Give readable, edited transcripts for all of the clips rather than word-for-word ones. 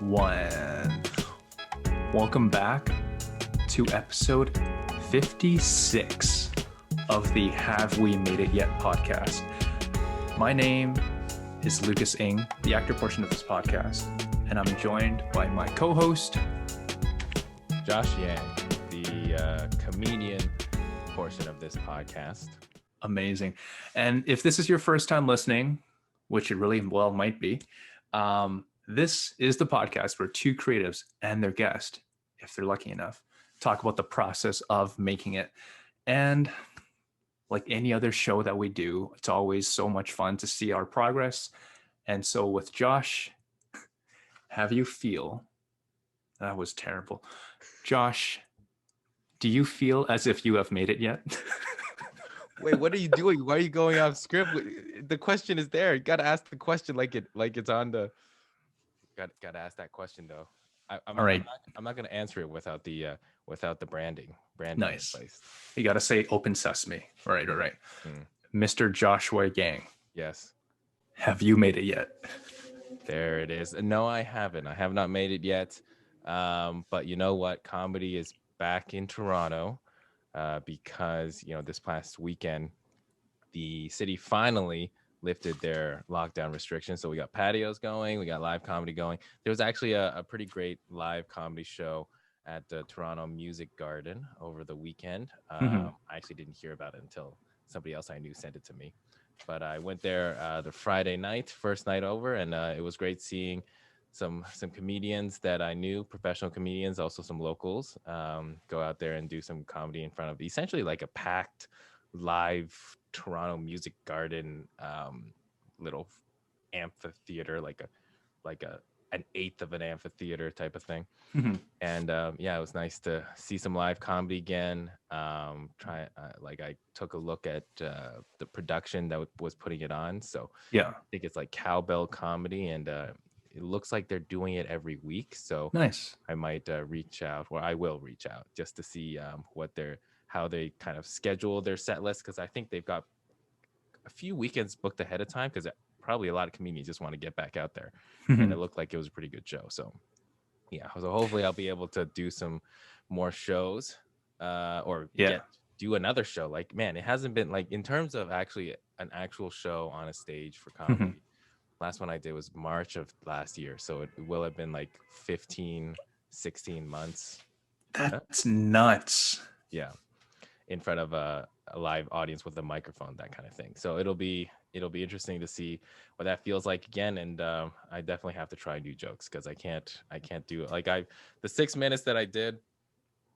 one. Welcome back to episode 56 of the Have We Made It Yet podcast. My name is Lucas Ng, the actor portion of this podcast, and I'm joined by my co-host, Josh Yang, the comedian portion of this podcast. Amazing. And if this is your first time listening, which it really well might be, this is the podcast where two creatives and their guest, if they're lucky enough, talk about the process of making it. And like any other show that we do, it's always so much fun to see our progress. And so with Josh, that was terrible. Josh, do you feel as if you have made it yet? Wait, what are you doing? Why are you going off script? The question is there. You gotta ask the question like it's on the. Gotta ask that question though. All right. I'm not gonna answer it without the branding. Nice. In place. You gotta say "Open Sesame." All right. Mr. Joshua Yang. Yes. Have you made it yet? There it is. No, I haven't. I have not made it yet. But you know what? Comedy is back in Toronto because this past weekend, the city finally lifted their lockdown restrictions. So we got patios going, we got live comedy going. There was actually a pretty great live comedy show at the Toronto Music Garden over the weekend. I actually didn't hear about it until somebody else I knew sent it to me. But I went there the Friday night, first night over, and it was great seeing some comedians that I knew, professional comedians, also some locals, go out there and do some comedy in front of essentially like a packed live Toronto Music Garden little amphitheater, like an eighth of an amphitheater type of thing. And it was nice to see some live comedy again. I took a look at the production that was putting it on. So yeah, I think it's like Cowbell Comedy, and it looks like they're doing it every week. So nice. I might reach out, or I will reach out just to see how they kind of schedule their set list, because I think they've got a few weekends booked ahead of time, because probably a lot of comedians just want to get back out there. And it looked like it was a pretty good show. So yeah, so hopefully I'll be able to do some more shows do another show. Like, man, it hasn't been like in terms of actually an actual show on a stage for comedy. Last one I did was March of last year. So it will have been like 15, 16 months. That's nuts. Yeah. In front of a live audience with a microphone, that kind of thing. So it'll be interesting to see what that feels like again. And I definitely have to try new jokes, because I can't do it. Like the 6 minutes that I did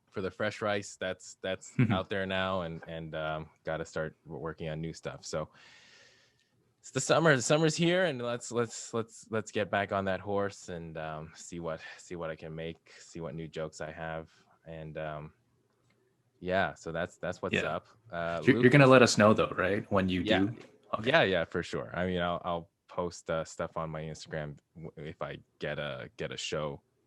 for the fresh rice, that's out there now, and got to start working on new stuff. So it's the summer. The summer's here, and let's get back on that horse and see what I can make, see what new jokes I have, and so that's what's up. You're gonna let us know though, right? When you do. Okay. Yeah, for sure. I mean, I'll post stuff on my Instagram if I get a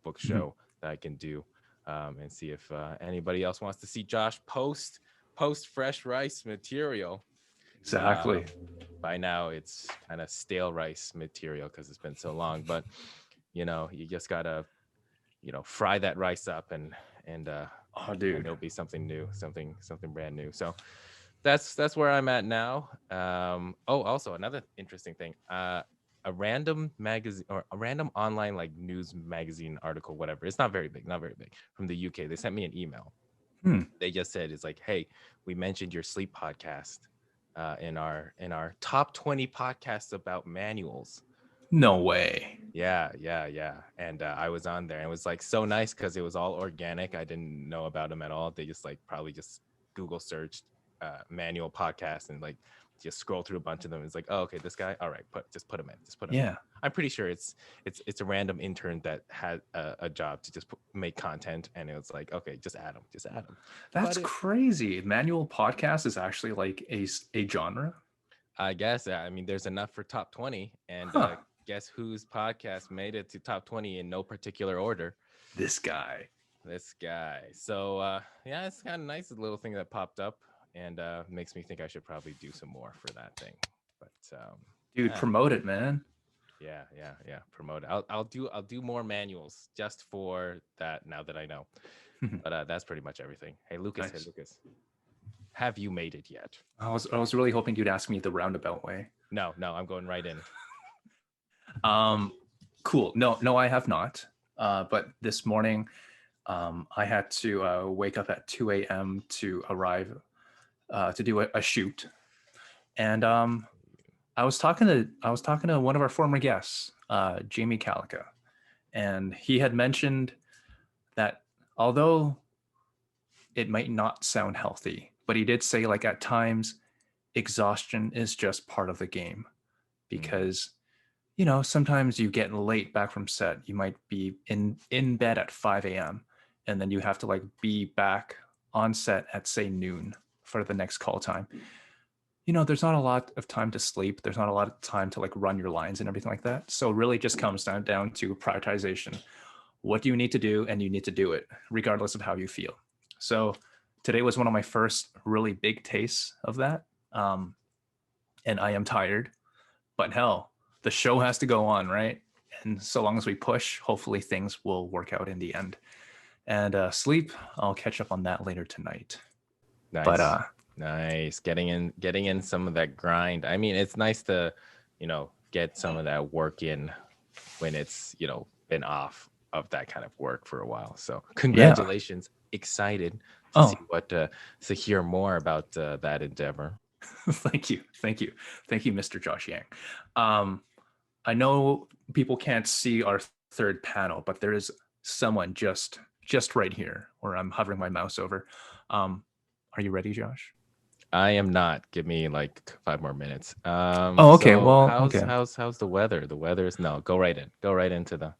book show that I can do, and see if anybody else wants to see Josh post fresh rice material. Exactly. By now it's kind of stale rice material because it's been so long, but you just gotta fry that rice up and it'll be something new, something brand new. So that's where I'm at now. Also another interesting thing, a random magazine or a random online like news magazine article, whatever, it's not very big from the UK, they sent me an email. They just said, it's like, hey, we mentioned your sleep podcast in our top 20 podcasts about manuals. No way. Yeah. And I was on there, and it was like so nice because it was all organic. I didn't know about them at all. They just like probably just Google searched manual podcast and like just scroll through a bunch of them. It's like, oh, okay, this guy, all right, just put him in. Yeah. I'm pretty sure it's a random intern that had a job to just make content, and it was like, okay, just add him. That's crazy. Manual podcast is actually like a genre. I guess. I mean, there's enough for top 20, and guess whose podcast made it to top 20 in no particular order? This guy. So it's kind of nice, a little thing that popped up, and makes me think I should probably do some more for that thing. But dude, promote it, man. Yeah. Promote it. I'll do more manuals just for that now that I know. But that's pretty much everything. Hey Lucas, Nice. have you made it yet? I was really hoping you'd ask me the roundabout way. No, I'm going right in. Um, cool. No, I have not. But this morning, I had to wake up at 2 a.m. to arrive to do a shoot, and I was talking to one of our former guests, Jamie Calica, and he had mentioned that although it might not sound healthy, but he did say like at times exhaustion is just part of the game because sometimes you get late back from set. You might be in bed at 5 a.m. and then you have to like be back on set at say noon for the next call time. There's not a lot of time to sleep. There's not a lot of time to like run your lines and everything like that. So it really just comes down to prioritization. What do you need to do? And you need to do it regardless of how you feel. So today was one of my first really big tastes of that. And I am tired, but hell, the show has to go on, right? And so long as we push, hopefully things will work out in the end. And sleep, I'll catch up on that later tonight. Nice. But nice. Getting in some of that grind. I mean, it's nice to, get some of that work in when it's, been off of that kind of work for a while. So congratulations. Excited to see what to hear more about that endeavor. Thank you, Mr. Josh Yang. I know people can't see our third panel, but there is someone just right here where I'm hovering my mouse over. Are you ready, Josh? I am not. Give me like 5 more minutes. Okay. So Well, how's okay. how's the weather? The weather's no. Go right in. Go right into the.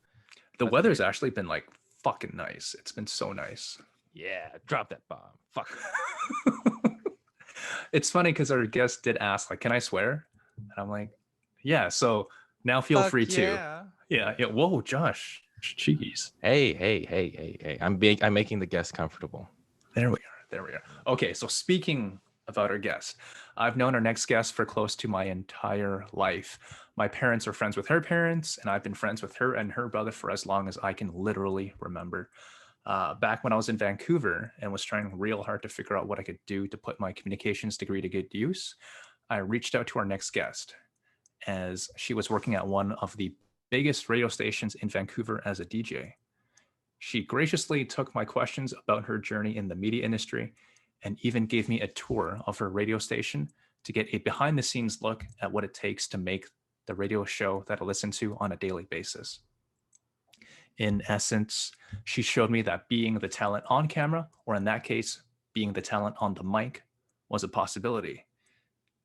The weather's actually been like fucking nice. It's been so nice. Yeah, drop that bomb. Fuck. It's funny because our guest did ask, like, can I swear? And I'm like, yeah. So now feel free to. Yeah. Whoa, Josh. Jeez. Hey. I'm making the guest comfortable. There we are. Okay, so speaking about our guest, I've known our next guest for close to my entire life. My parents are friends with her parents, and I've been friends with her and her brother for as long as I can literally remember. Back when I was in Vancouver and was trying real hard to figure out what I could do to put my communications degree to good use, I reached out to our next guest as she was working at one of the biggest radio stations in Vancouver as a DJ. She graciously took my questions about her journey in the media industry and even gave me a tour of her radio station to get a behind the scenes look at what it takes to make the radio show that I listen to on a daily basis. In essence, she showed me that being the talent on camera, or in that case, being the talent on the mic, was a possibility.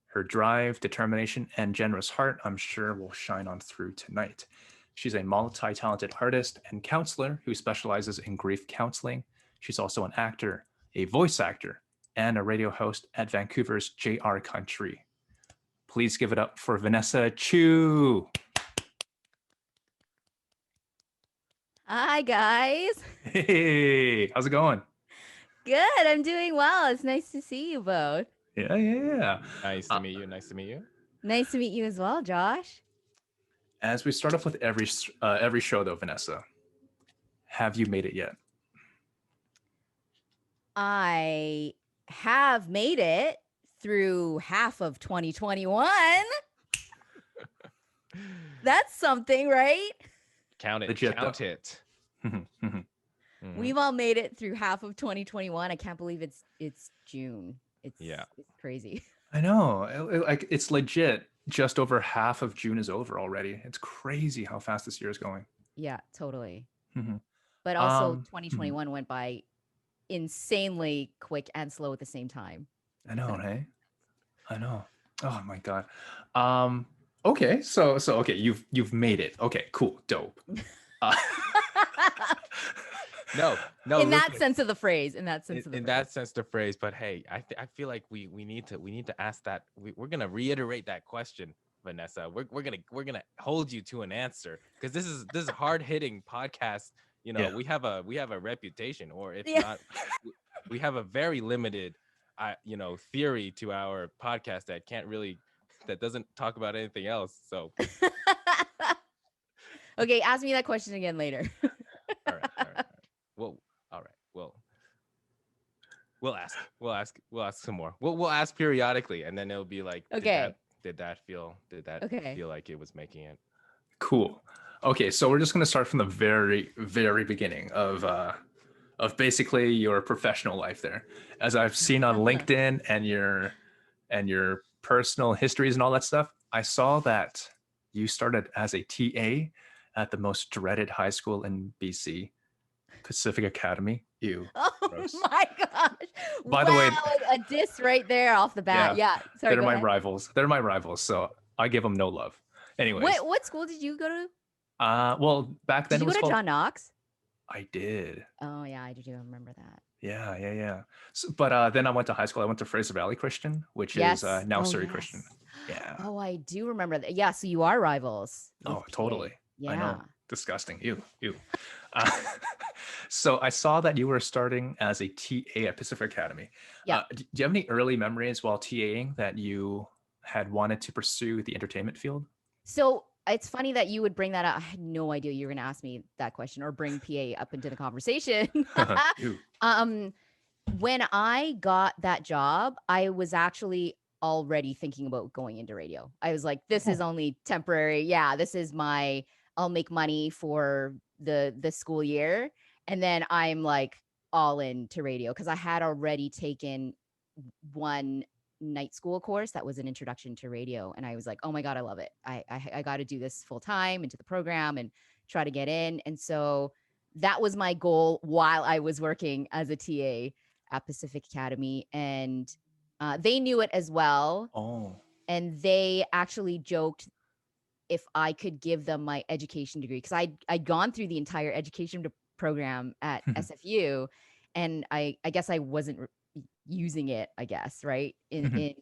Her drive, determination, and generous heart, I'm sure, will shine on through tonight. She's a multi talented artist and counselor who specializes in grief counseling. She's also an actor, a voice actor, and a radio host at Vancouver's JR Country. Please give it up for Vanessa Chiu. Hi, guys. Hey, how's it going? Good. I'm doing well. It's nice to see you both. Yeah. Nice to meet you. Nice to meet you. Nice to meet you as well, Josh. As we start off with every show, though, Vanessa, have you made it yet? I have made it through half of 2021. That's something, right? Count it. Legit, count though. it. We've all made it through half of 2021. I can't believe it's June. It's crazy. I know. Like it's legit. Just over half of June is over already. It's crazy how fast this year is going. Yeah, totally. Mm-hmm. But also 2021 went by insanely quick and slow at the same time. I know, hey? I know. Oh my god. Okay, so okay, you've made it. Okay, cool, dope. No. In that sense of the phrase. In that sense of the phrase. But hey, I feel like we need to ask that. We're gonna reiterate that question, Vanessa. We're gonna hold you to an answer because this is a hard hitting podcast. We have a reputation, or if not, we have a very limited, theory to our podcast that doesn't talk about anything else. So Okay, ask me that question again later. All right. Well, all right. Well, we'll ask some more. We'll ask periodically, and then it'll be like, Okay. did that feel like it was making it? Cool. Okay, so we're just going to start from the very, very beginning of basically your professional life there. As I've seen on LinkedIn and your personal histories and all that stuff, I saw that you started as a TA at the most dreaded high school in BC, Pacific Academy. Ew. Oh Gross. my gosh. By the way, a diss right there off the bat. Yeah. Sorry, they're go my ahead. rivals. They're my rivals, so I give them no love. Anyways, What school did you go to? well, back then Did it you go was to called. John Knox? I did. Oh yeah, I do remember that. Yeah. So, but then I went to high school. I went to Fraser Valley Christian, which is Yes. now Oh, Surrey yes. Christian. Yeah. Oh, I do remember that. Yeah, so you are rivals. with Oh, PA. totally. Yeah. I know. Disgusting. Ew. Uh, so I saw that you were starting as a TA at Pacific Academy. Yeah. Do you have any early memories while TAing that you had wanted to pursue the entertainment field? So it's funny that you would bring that up. I had no idea you were going to ask me that question or bring PA up into the conversation. Ew. When I got that job, I was actually already thinking about going into radio. I was like, this is only temporary. Yeah, this is I'll make money for the school year. And then I'm like all into radio because I had already taken one night school course that was an introduction to radio. And I was like, oh my God, I love it. I got to do this full time into the program and try to get in. And so that was my goal while I was working as a TA at Pacific Academy. And they knew it as well. Oh. And they actually joked if I could give them my education degree, because I'd gone through the entire education program at SFU. And I guess I wasn't using it, I guess, right? In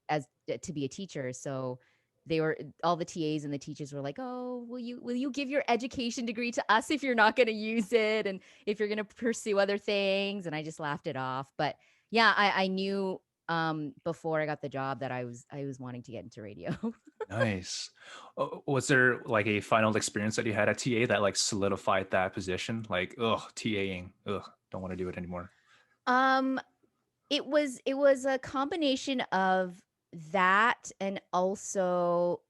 as to be a teacher. So they were all the TAs and the teachers were like, oh, will you give your education degree to us if you're not going to use it and if you're going to pursue other things? And I just laughed it off. But yeah, I knew before I got the job that I was wanting to get into radio. Nice. Was there like a final experience that you had at TA that like solidified that position? Like, TAing, don't want to do it anymore. It was a combination of that and also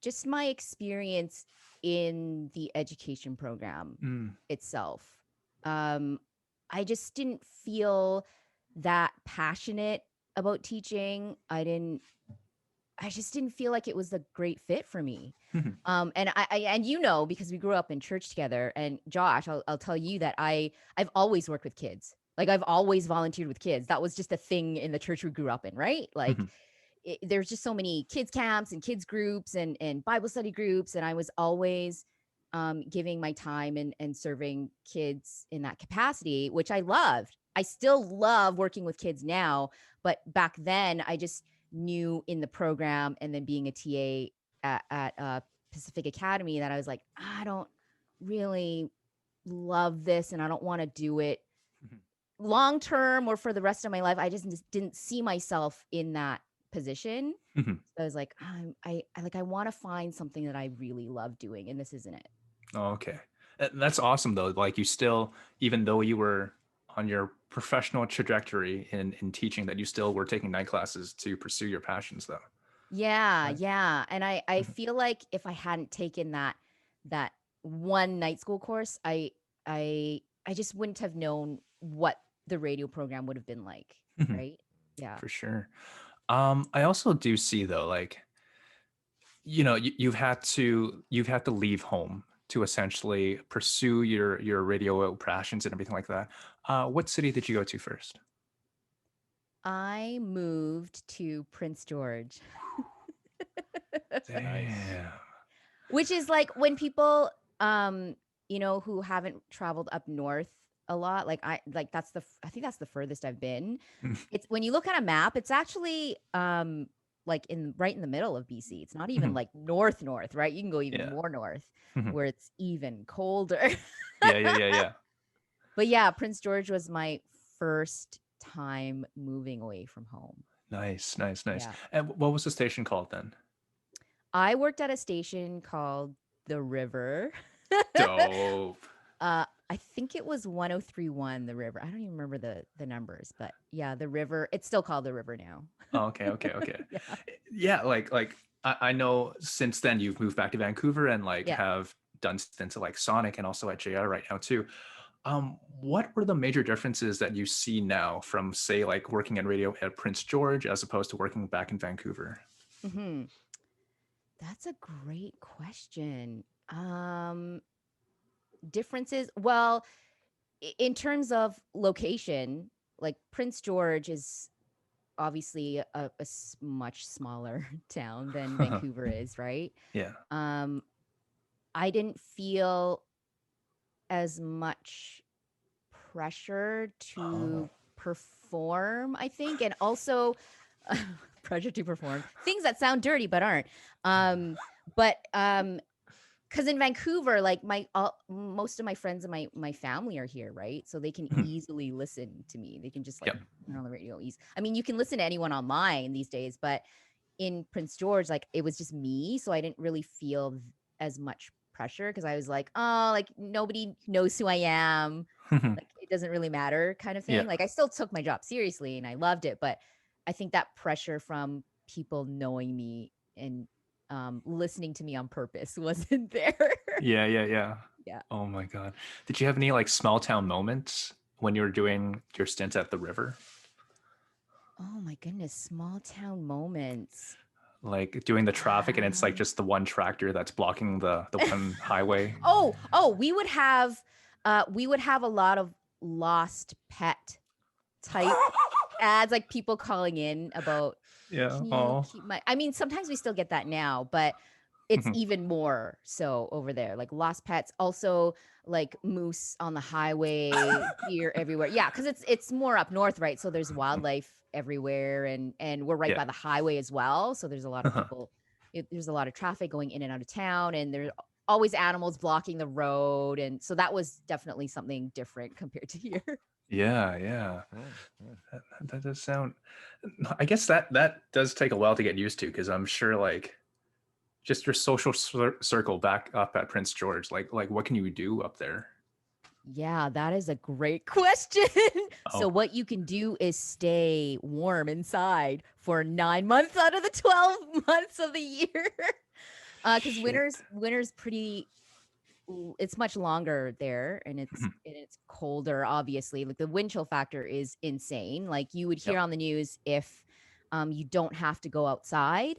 just my experience in the education program itself. I just didn't feel that passionate about teaching. I just didn't feel like it was a great fit for me. And I because we grew up in church together, and Josh, I'll tell you that I've always worked with kids. Like I've always volunteered with kids. That was just a thing in the church we grew up in, right? Like there's just so many kids camps and kids groups and Bible study groups. And I was always giving my time and serving kids in that capacity, which I loved. I still love working with kids now, but back then I just knew in the program and then being a TA at Pacific Academy that I was like, I don't really love this and I don't want to do it long term or for the rest of my life. I just didn't see myself in that position. So I was like, I want to find something that I really love doing, and this isn't it. Oh, okay. That's awesome though. Like you still, even though you were on your professional trajectory in teaching, that you still were taking night classes to pursue your passions though. Yeah. Right. Yeah. And I feel like if I hadn't taken that one night school course, I just wouldn't have known what the radio program would have been like. Right. Yeah. For sure. I also do see though, like, you've had to leave home to essentially pursue your radio passions and everything like that. What city did you go to first? I moved to Prince George. Damn. Which is like when people who haven't traveled up north a lot, I think that's the furthest I've been. It's when you look at a map, it's actually like right in the middle of BC. It's not even like north, right? You can go even more north where it's even colder. Yeah. But yeah, Prince George was my first time moving away from home. Nice. Yeah. Yeah. And what was the station called then? I worked at a station called The River. Dope. I think it was 1031, the river. I don't even remember the numbers, but yeah, the river. It's still called the river now. Oh, okay. Yeah. Yeah, like I know since then you've moved back to Vancouver and like Yeah. have done stints at like Sonic and also at JR right now too. What were the major differences that you see now from say like working at radio at Prince George as opposed to working back in Vancouver? Hmm. That's a great question. Differences. Well, in terms of location, like Prince George is obviously a much smaller town than Vancouver is, right? Yeah. Um, I didn't feel as much pressure Oh. to perform, I think, and also pressure to perform things that sound dirty but aren't. But because in Vancouver, like most of my friends and my family are here, right? So they can easily listen to me. They can just like Yep. turn on the radio. I mean, you can listen to anyone online these days, but in Prince George, like it was just me, so I didn't really feel as much pressure because I was like, oh, like nobody knows who I am. Like it doesn't really matter, kind of Yeah. thing. Like I still took my job seriously and I loved it, but I think that pressure from people knowing me and listening to me on purpose wasn't there. Yeah. Yeah. Oh my God. Did you have any like small town moments when you were doing your stint at the river? Oh my goodness, small town moments. Like doing the traffic and it's like Um, just the one tractor that's blocking the one highway. oh, we would have a lot of lost pet type ads, like people calling in about, Yeah. can you Oh. keep my, I mean, sometimes we still get that now, but it's even more so over there, like lost pets, also like moose on the highway, deer everywhere. Yeah, because it's more up north, right? So there's wildlife everywhere, and we're right Yeah. by the highway as well. So there's a lot of people, there's a lot of traffic going in and out of town, and there's always animals blocking the road. And so that was definitely something different compared to here. Yeah. Mm. That does sound. I guess that does take a while to get used to because I'm sure like just your social circle back up at Prince George. Like what can you do up there? Yeah, that is a great question. So, Oh, what you can do is stay warm inside for 9 months out of the 12 months of the year. Because shit. winter's pretty, it's much longer there, and it's colder, obviously. Like the wind chill factor is insane. Like you would hear Yep. on the news, if you don't have to go outside,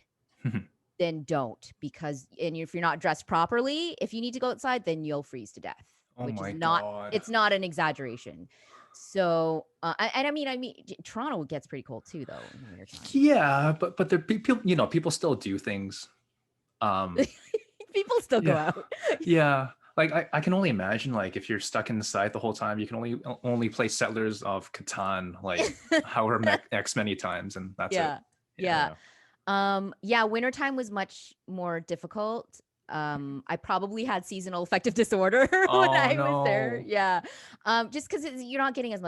then don't, because and if you're not dressed properly, if you need to go outside, then you'll freeze to death, Oh which is my not, God. it's not an exaggeration. So and I mean Toronto gets pretty cold too though in the wintertime. Yeah, but there people people still do things. Um People still go yeah. out. Yeah. Like I can only imagine like if you're stuck inside the whole time, you can only play Settlers of Catan like however X many times and that's it. Yeah. Yeah. Yeah. Yeah, wintertime was much more difficult. I probably had seasonal affective disorder when Oh I was there. no. Yeah. Just because you're not getting as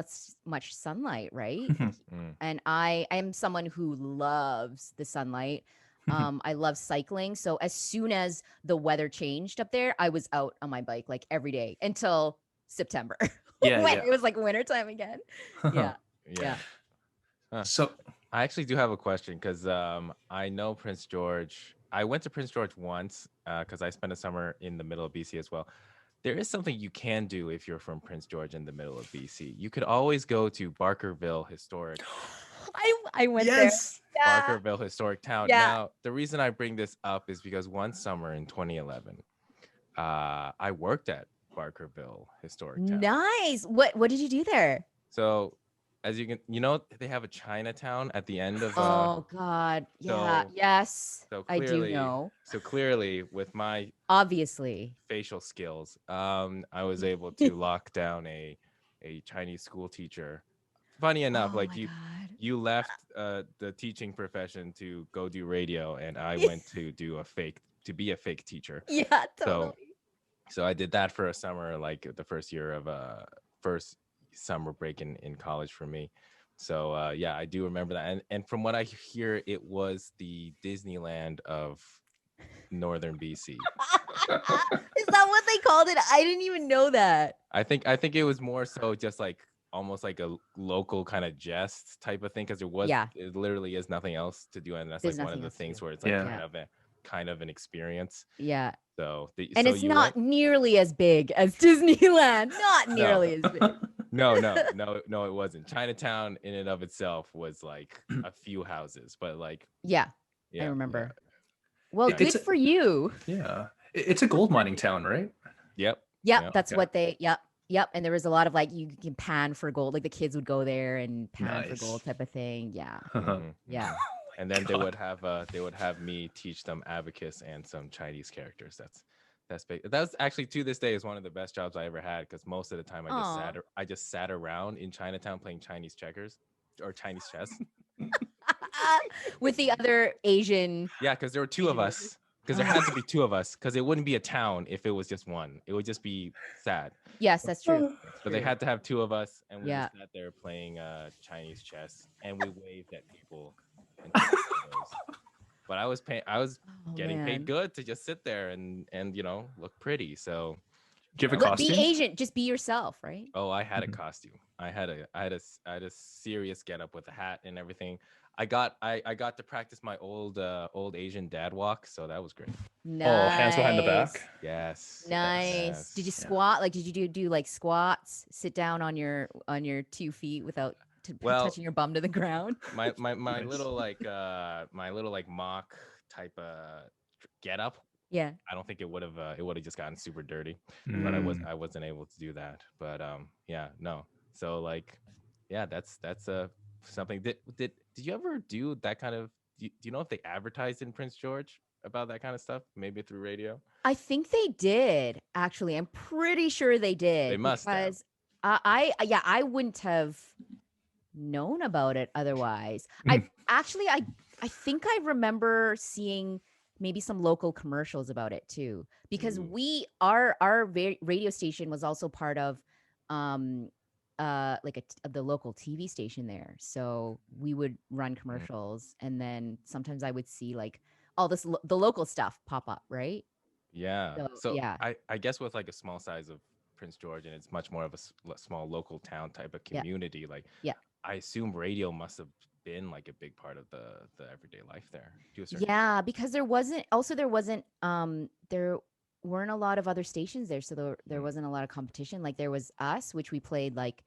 much sunlight, right? Mm. And I am someone who loves the sunlight. I love cycling. So as soon as the weather changed up there, I was out on my bike like every day until September when Yeah. it was like wintertime again. Yeah. Yeah. Yeah. Huh. So I actually do have a question because I know Prince George. I went to Prince George once because I spent a summer in the middle of BC as well. There is something you can do if you're from Prince George in the middle of BC. You could always go to Barkerville Historic I went there. yes. Yeah. Barkerville Historic Town. Yeah. Now, the reason I bring this up is because one summer in 2011, I worked at Barkerville Historic Town. Nice. What did you do there? So, as you can, they have a Chinatown at the end of. Oh God. Yeah. So- Yes. So I do clearly, know. with my Obviously. facial skills, I was able to lock down a Chinese school teacher. Funny enough, Oh like my God. you left the teaching profession to go do radio, and I went to be a fake teacher. Yeah, totally. So I did that for a summer, like the first year of first summer break in college for me. So yeah, I do remember that, and from what I hear, it was the Disneyland of northern BC. that what they called it? I didn't even know that. I think it was more so just like almost like a local kind of jest type of thing because Yeah, it literally is nothing else to do, and that's there's like one of nothing the else to things do. where it's like Yeah. kind of an experience. Yeah. So And so it's you not went? nearly as big as Disneyland. Not No. nearly as big. No, it wasn't. Chinatown in and of itself was like a few houses, but like Yeah, I yeah, remember. Well, It's good a, for you. yeah. It's a gold mining town, right? yep, Yep, yep. that's Okay. what they. Yep, yep. And there was a lot of like you can pan for gold. Like the kids would go there and pan for Nice. gold type of thing. Yeah, Mhm, yeah. mhm. And then God. they would have me teach them abacus and some Chinese characters. That's big. That's actually to this day is one of the best jobs I ever had because most of the time Aw. I just sat around in Chinatown playing Chinese checkers or Chinese chess. With the other Asian. Yeah, because there were two of Asian workers. us. Because there Oh, had to be two of us. Because it wouldn't be a town if it was just one. It would just be sad. yes, that's true. That's So they true. had to have two of us, and we Yeah. just sat there playing Chinese chess, and we waved at people and took photos. But I was Oh getting paid man. good to just sit there and look pretty. So Do you have a that was Be costume? Asian. Just be yourself, right? oh, I had a Mhm. costume. I had a serious get up with a hat and everything. I got to practice my old Asian dad walk, so that was great. Oh, hands behind the Nice. back. Yes. Nice. Did you Yes. Yeah. squat? Like, did you do like squats? Sit down on your 2 feet without Well, touching your bum to the ground? my Nice. my little like mock type get up. Yeah. I don't think it would have just gotten super dirty, but Mm. I wasn't able to do that. But yeah, no. So like yeah, that's something. Did you ever do that kind of do you know if they advertised in Prince George about that kind of stuff, maybe through radio? I think they did, actually. I'm pretty sure they They did must have. because yeah, I wouldn't have known about it otherwise. I Mm. actually I think I remember seeing maybe some local commercials about it too because Ooh. our radio station was also part of um like the local TV station there. So we would run Mm. commercials and then sometimes I would see like all this the local stuff pop up, right? Yeah. So So yeah. I guess with like a small size of Prince George and it's much more of a small local town type of Yeah. community, like Yeah. I assume radio must have been like a big part of the everyday life there to a certain Yeah, because there wasn't there weren't a lot of other stations there, so there extent. wasn't a lot of competition. Like there was us, which we played like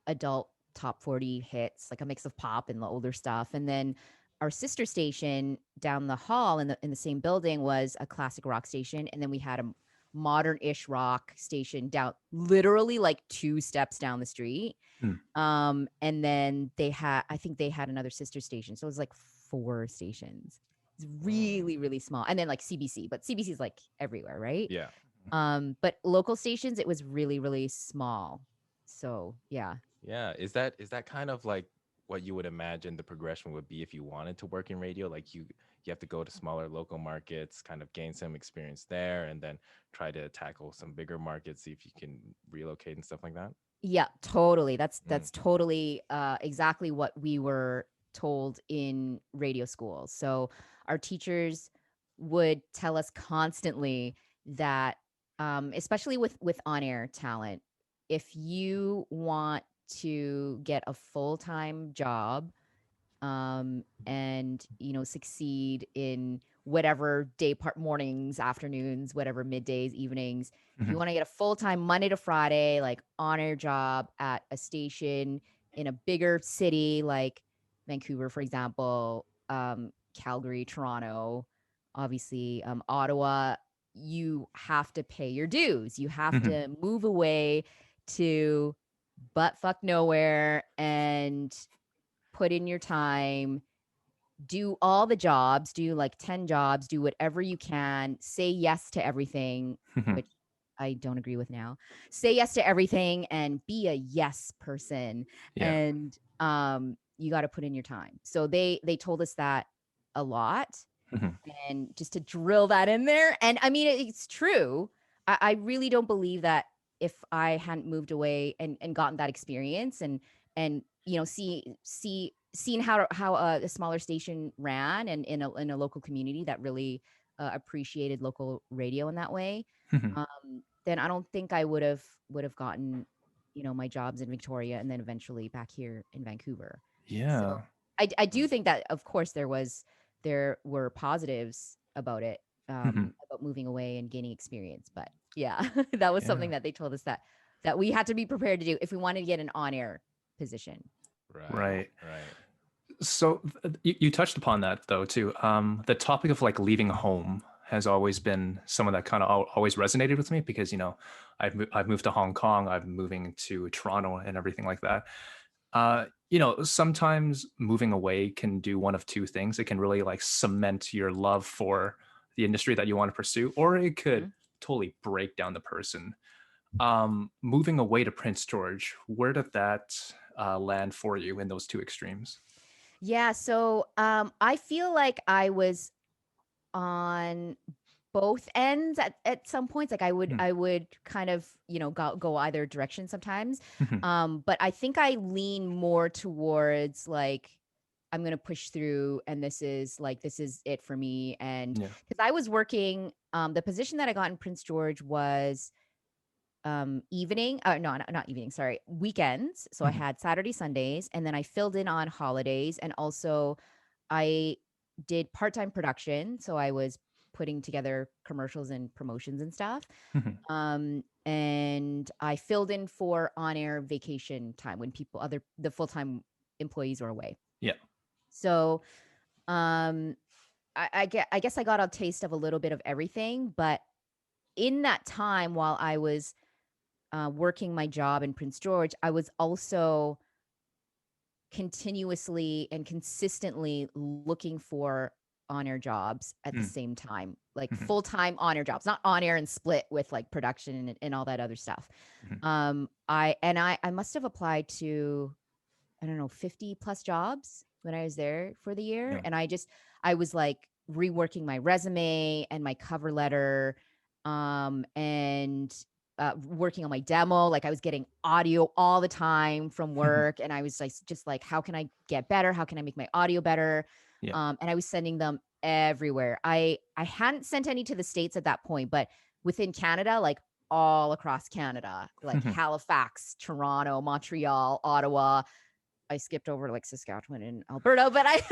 adult top 40 hits, like a mix of pop and the older stuff. And then our sister station down the hall in the same building was a classic rock station, and then we had a modern-ish rock station down literally like 2 steps down the street. Mm. And then I think they had another sister station. So it was like 4 stations. It's really, really small. And then like CBC, but CBC is like everywhere, right? Yeah. But local stations, it was really, really small. So yeah. Yeah. Is that kind of like what you would imagine the progression would be if you wanted to work in radio? Like you have to go to smaller local markets, kind of gain some experience there, and then try to tackle some bigger markets, see if you can relocate and stuff like that. Yeah, totally. That's Mm. totally exactly what we were told in radio school. So our teachers would tell us constantly that, especially with on air talent, if you want to get a full time job, and succeed in whatever day part, mornings, afternoons, whatever, middays, evenings, if you Mhm. want to get a full-time Monday to Friday like on air job at a station in a bigger city like Vancouver, for example, Calgary, Toronto, obviously, Ottawa, you have to pay your dues. You have Mhm. to move away to butt fuck nowhere and put in your time, do all the jobs, do like 10 jobs, do whatever you can, say yes to everything, Mhm. which I don't agree with now. Say yes to everything and be a yes person. Yeah. And you got to put in your time. So they told us that a lot, Mhm. and just to drill that in there. And I mean, it's true. I really don't believe that if I hadn't moved away and gotten that experience and seen how a smaller station ran and in a local community that really appreciated local radio in that way, Mhm. then I don't think I would have gotten, my jobs in Victoria and then eventually back here in Vancouver. So Yeah. I do think that of course there were positives about it, Mhm. about moving away and gaining experience. But yeah, that was Yeah. something that they told us that we had to be prepared to do if we wanted to get an on-air position. Right. Right. Right. So you touched upon that though too. The topic of like leaving home has always been someone that kind of always resonated with me because I've moved to Hong Kong, I'm moving to Toronto and everything like that. Sometimes moving away can do one of two things. It can really like cement your love for the industry that you want to pursue, or it could Mhm. totally break down the person. Moving away to Prince George, where did that land for you in those two extremes? Yeah, so I feel like I was on both ends at some points. Like Mm. I would kind of, go either direction sometimes. Mhm. But I think I lean more towards like I'm gonna push through and this is it for me. And Yeah. because I was working, the position that I got in Prince George was evening no, not evening, sorry, weekends. So I Mhm. had Saturday, Sundays, and then I filled in on holidays. And also I did part-time production, so I was putting together commercials and promotions and stuff. Mhm. And I filled in for on-air vacation time when the full-time employees were away. Yeah. So um I guess I got a taste of a little bit of everything. But in that time while I was working my job in Prince George, I was also continuously and consistently looking for on-air jobs at the Mm. same time, like Mhm. full-time on-air jobs, not on-air and split with like production and all that other stuff. Mhm. I must have applied to, I don't know, 50 plus jobs when I was there for the year. Yeah. And I was like reworking my resume and my cover letter, and working on my demo. Like I was getting audio all the time from work. And I was like, just like, how can I get better? How can I make my audio better? Yeah. And I was sending them everywhere. I hadn't sent any to the States at that point, but within Canada, like all across Canada, like Mhm. Halifax, Toronto, Montreal, Ottawa. I skipped over like Saskatchewan and Alberta, but I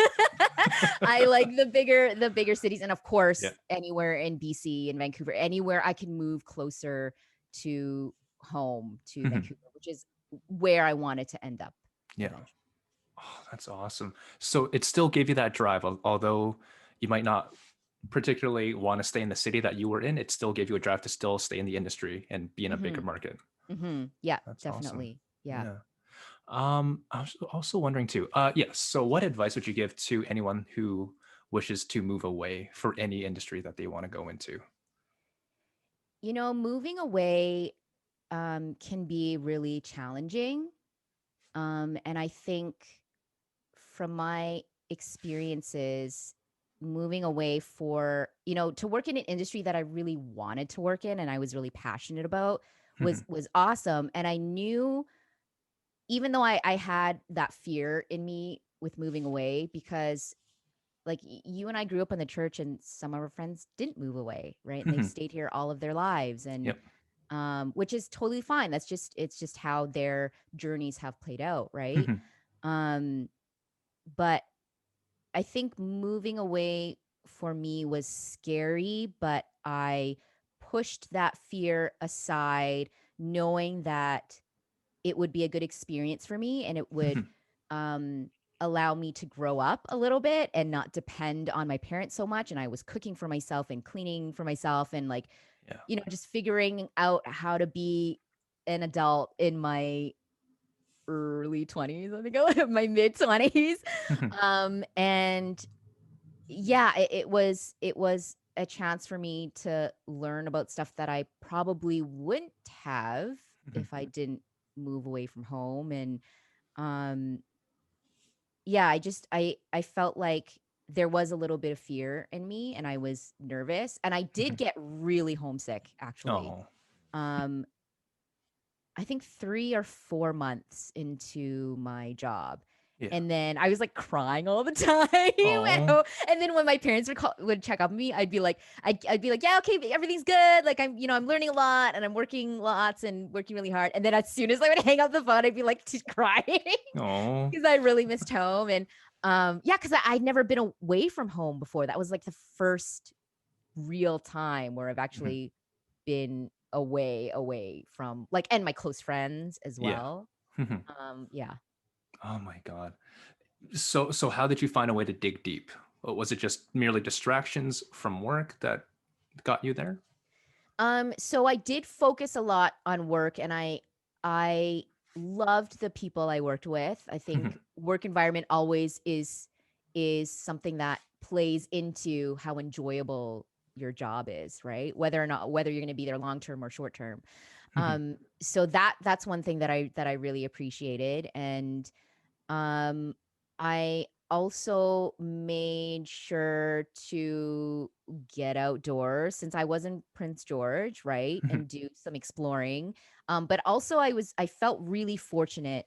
I like the bigger cities, and of Yeah. course anywhere in BC and Vancouver, anywhere I can move closer to home to Mhm. Vancouver, which is where I wanted to end up Yeah. eventually. Oh, that's awesome. So it still gave you that drive, although you might not particularly want to stay in the city that you were in, it still gave you a drive to still stay in the industry and be in a bigger Mhm. market. Mhm. Yeah, That's awesome. definitely. Yeah. Yeah. I was also wondering too. Yes. So, what advice would you give to anyone who wishes to move away for any industry that they want to go into? Moving away can be really challenging. And I think from my experiences, moving away to work in an industry that I really wanted to work in and I was really passionate about was Mhm. was awesome. And I knew, even though I had that fear in me with moving away, because like you and I grew up in the church and some of our friends didn't move away, right? And they've Mhm. stayed here all of their lives. And Yep. which is totally fine. It's just how their journeys have played out, right? Mhm. Um, but I think moving away for me was scary, but I pushed that fear aside, knowing that it would be a good experience for me and it would Mhm. um, allow me to grow up a little bit and not depend on my parents so much. And I was cooking for myself and cleaning for myself and like, Yeah. just figuring out how to be an adult in my early 20s, I think, my mid 20s. Mhm. And yeah, it was a chance for me to learn about stuff that I probably wouldn't have Mhm. if I didn't move away from home. And um yeah, I felt like there was a little bit of fear in me and I was nervous and I did Mhm. get really homesick actually. Oh. Um I think 3 or 4 months into my job. Yeah. And then I was like crying all the time. Oh. And then when my parents would check up on me, I'd be like, yeah, okay, everything's good. Like I'm learning a lot and I'm working lots and working really hard. And then as soon as I would hang up the phone, I'd be like crying Oh. because I really missed home. And yeah, because I'd never been away from home before. That was like the first real time where I've Mhm. actually been away from like, and my close friends as Yeah. well. Mhm. Yeah. Oh my God. So how did you find a way to dig deep? Was it just merely distractions from work that got you there? So I did focus a lot on work and I loved the people I worked with. I think Mhm. work environment always is something that plays into how enjoyable your job is, right? Whether you're going to be there long term or short term. Mhm. So that's one thing that I really appreciated. And um, I also made sure to get outdoors since I was in Prince George, right? Mhm. And do some exploring. But also I felt really fortunate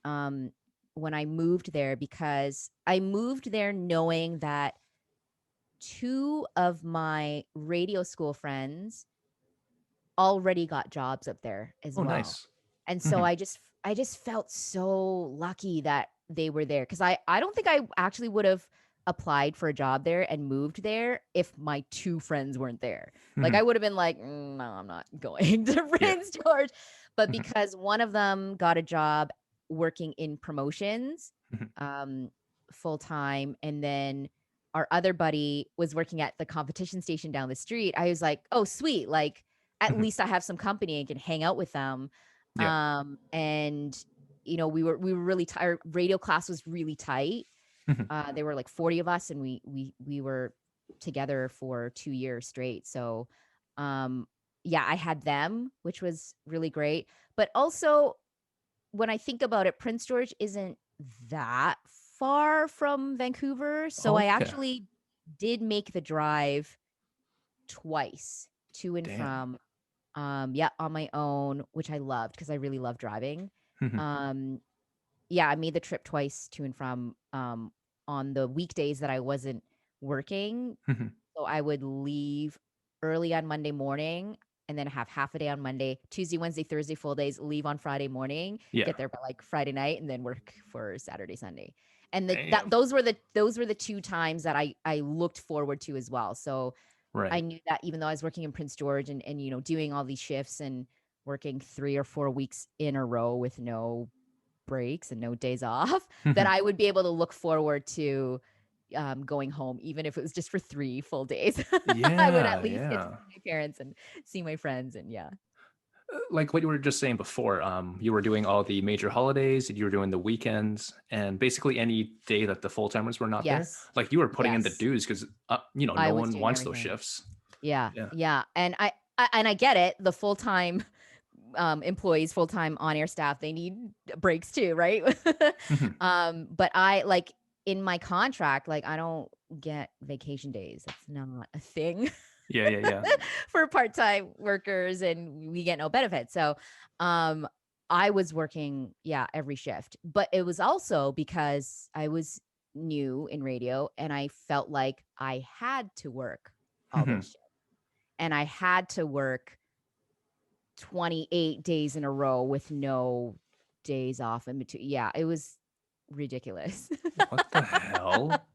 um when I moved there because I moved there knowing that two of my radio school friends already got jobs up there as Oh, well. nice. And so Mhm. I just felt so lucky that they were there because I don't think I actually would have applied for a job there and moved there if my two friends weren't there. Like I Mhm. would have been like, no, I'm not going to Yeah. Prince George. But Mhm. because one of them got a job working in promotions Mhm. um, full time, and then our other buddy was working at the competition station down the street, I was like, oh, sweet. Like at Mhm. least I have some company and can hang out with them. Yeah. And we were really tired. Radio class was really tight. Mhm. There were like 40 of us, and we were together for 2 years straight. So, um, yeah, I had them, which was really great. But also, when I think about it, Prince George isn't that far from Vancouver, so I Okay. actually did make the drive twice to and Damn. from yeah, on my own, which I loved because I really love driving. Mhm. Um, yeah, I made the trip twice to and from on the weekdays that I wasn't working. Mhm. So I would leave early on Monday morning and then have half a day on Monday, Tuesday, Wednesday, Thursday, full days, leave on Friday morning, Yeah. get there by like Friday night, and then work for Saturday, Sunday. And that Damn. those were the two times that I looked forward to as well. So I Right. knew that even though I was working in Prince George and doing all these shifts and working 3 or 4 weeks in a row with no breaks and no days off, that Mhm. I would be able to look forward to going home, even if it was just for 3 full days. I would at Yeah. least get to Yeah. see my parents and see my friends, and yeah. Like what you were just saying before, you were doing all the major holidays, you were doing the weekends, and basically any day that the full timers were not there, Yes, like you were putting in the yes, dues because I no was one doing wants those everything. shifts. Yeah, Yeah. yeah, and I get it. The full time employees, full time on air staff, they need breaks too, right? Mhm. But I like in my contract, like I don't get vacation days. It's not a thing Yeah. Yeah. Yeah. for part time workers, and we get no benefits. So, um, I was working, yeah, every shift, but it was also because I was new in radio and I felt like I had to work all those Mhm. shifts and I had to work 28 days in a row with no days off in between. Yeah, it was ridiculous. What the hell?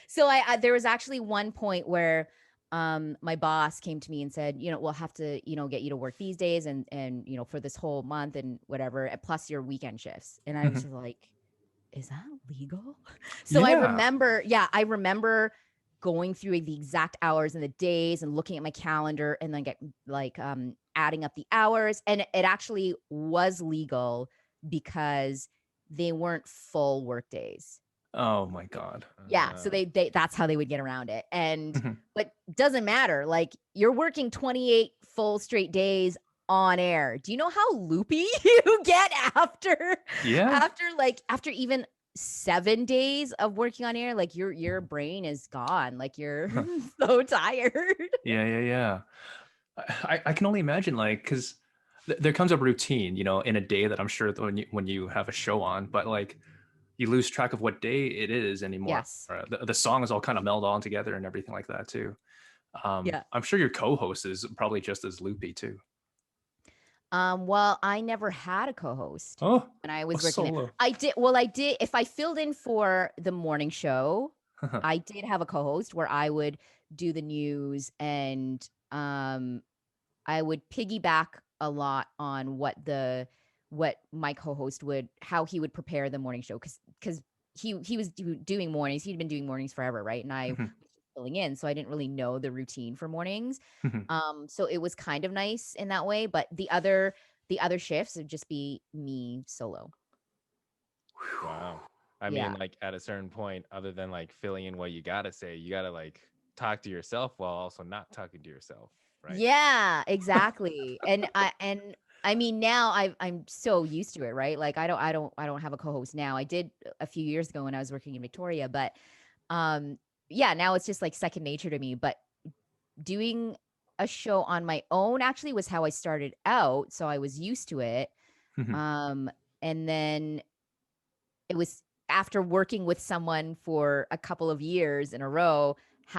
So I there was actually one point where my boss came to me and said, we'll have to, get you to work these days and for this whole month and whatever, and plus your weekend shifts. And I was Mhm. just like, is that legal? So Yeah. I remember going through the exact hours and the days and looking at my calendar and then get like adding up the hours. And it actually was legal because they weren't full work days. Oh my God. Yeah, so they that's how they would get around it. And Mhm. but doesn't matter. Like you're working 28 full straight days on air. Do you know how loopy you get after Yeah. after even 7 days of working on air? Like your brain is gone. Like you're so tired. Yeah. Yeah. Yeah. I can only imagine like because there comes a routine, in a day that I'm sure that when you have a show on, but like you lose track of what day it is anymore. Yes. The songs all kind of meld on together and everything like that too. Yeah. I'm sure your co-host is probably just as loopy too. Well, I never had a co-host Oh, when I a was working there. solo. I did. If I filled in for the morning show, I did have a co-host where I would do the news, and I would piggyback a lot on what my co-host would, how he would prepare the morning show, because he was doing mornings. He'd been doing mornings forever, right? And I was filling in, so I didn't really know the routine for mornings. So it was kind of nice in that way. But the other shifts would just be me solo. Wow. I Yeah. mean, like at a certain point, other than like filling in what you gotta say, you gotta like talk to yourself while also not talking to yourself, right? Yeah, exactly. And I mean, now I'm so used to it, right? Like I don't have a co-host now. I did a few years ago when I was working in Victoria, but um yeah, now it's just like second nature to me. But doing a show on my own actually was how I started out, so I was used to it. Um and then it was after working with someone for a couple of years in a row,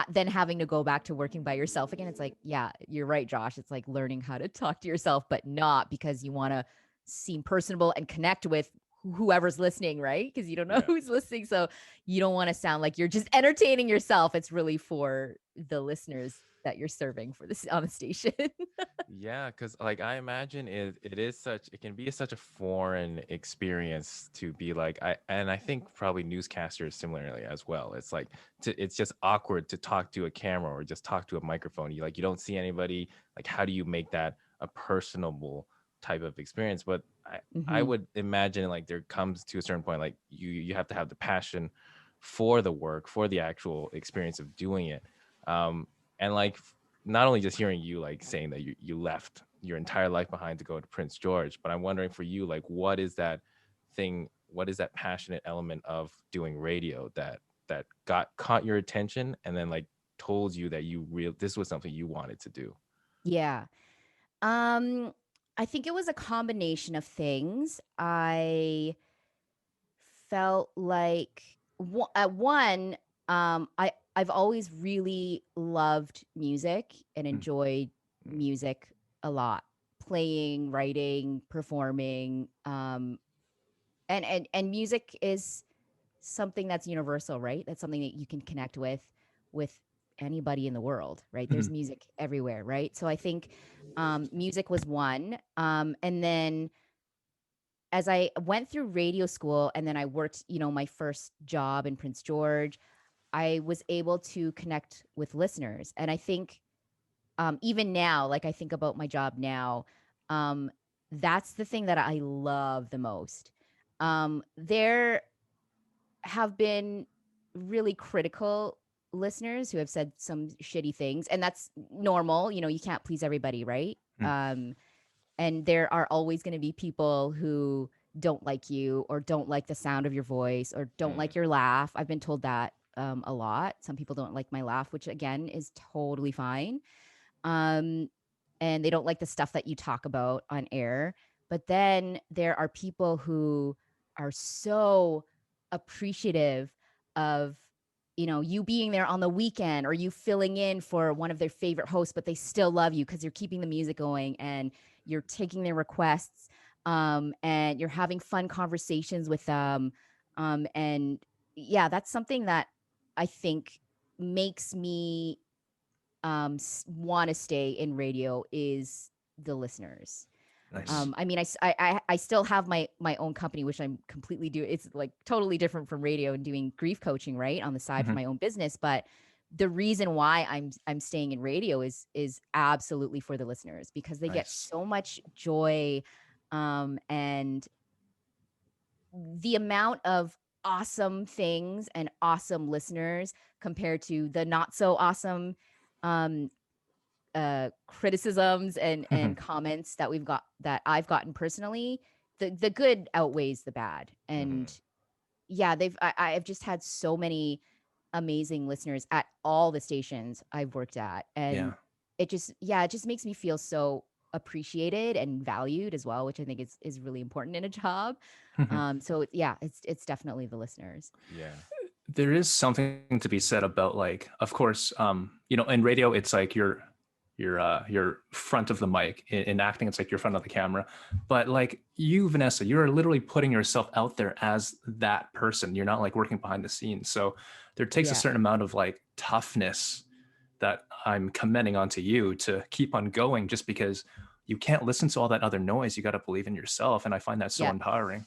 then having to go back to working by yourself again. It's like, yeah, you're right, Josh. It's like learning how to talk to yourself, but not because you want to seem personable and connect with whoever's listening, right? Because you don't know Yeah. who's listening. So you don't want to sound like you're just entertaining yourself. It's really for the listeners that you're serving for this on the station. Yeah, because like I imagine it can be such a foreign experience to be like I think probably newscasters similarly as well. It's like it's just awkward to talk to a camera or just talk to a microphone. You don't see anybody. Like how do you make that a personable type of experience? But I Hmm. would imagine like there comes to a certain point like you have to have the passion for the work, for the actual experience of doing it. And like not only just hearing you like saying that you left your entire life behind to go to Prince George, but I'm wondering for you, like, what is that passionate element of doing radio that caught your attention and then like told you that this was something you wanted to do? Yeah. Um, I think it was a combination of things. I felt like at one, I've always really loved music and enjoyed Mm. music a lot, playing, writing, performing, and music is something that's universal, right? That's something that you can connect with anybody in the world, right? There's music everywhere, right? So I think music was one, and then as I went through radio school and then I worked, my first job in Prince George, I was able to connect with listeners. And I think even now, like I think about my job now, um, that's the thing that I love the most. There have been really critical listeners who have said some shitty things, and that's normal. You can't please everybody, right? And there are always going to be people who don't like you or don't like the sound of your voice or don't Mm. like your laugh. I've been told that a lot. Some people don't like my laugh, which again is totally fine. Um, and they don't like the stuff that you talk about on air. But then there are people who are so appreciative of you being there on the weekend or you filling in for one of their favorite hosts, but they still love you because you're keeping the music going and you're taking their requests, and you're having fun conversations with them, and yeah, that's something that I think makes me want to stay in radio is the listeners. Nice. I mean, I still have my own company, which I'm completely do. It's like totally different from radio and doing grief coaching, right, on the side for my own business. But the reason why I'm staying in radio is absolutely for the listeners because they get Nice. so much joy, and the amount of awesome things and awesome listeners compared to the not so awesome um criticisms and comments that I've gotten personally, the good outweighs the bad. Hmm. And yeah, I've just had so many amazing listeners at all the stations I've worked at. Yeah. And it just makes me feel so appreciated and valued as well, which I think is really important in a job. So yeah, it's definitely the listeners. Yeah. There is something to be said about, like, of course, you know, in radio it's like you're front of the mic. In acting it's like you're front of the camera, but like you, Vanessa, you're literally putting yourself out there as that person. You're not like working behind the scenes, so there takes a Yeah. certain amount of like toughness that I'm commending onto you to keep on going, just because you can't listen to all that other noise. You got to believe in yourself, and I find that so Yeah. empowering.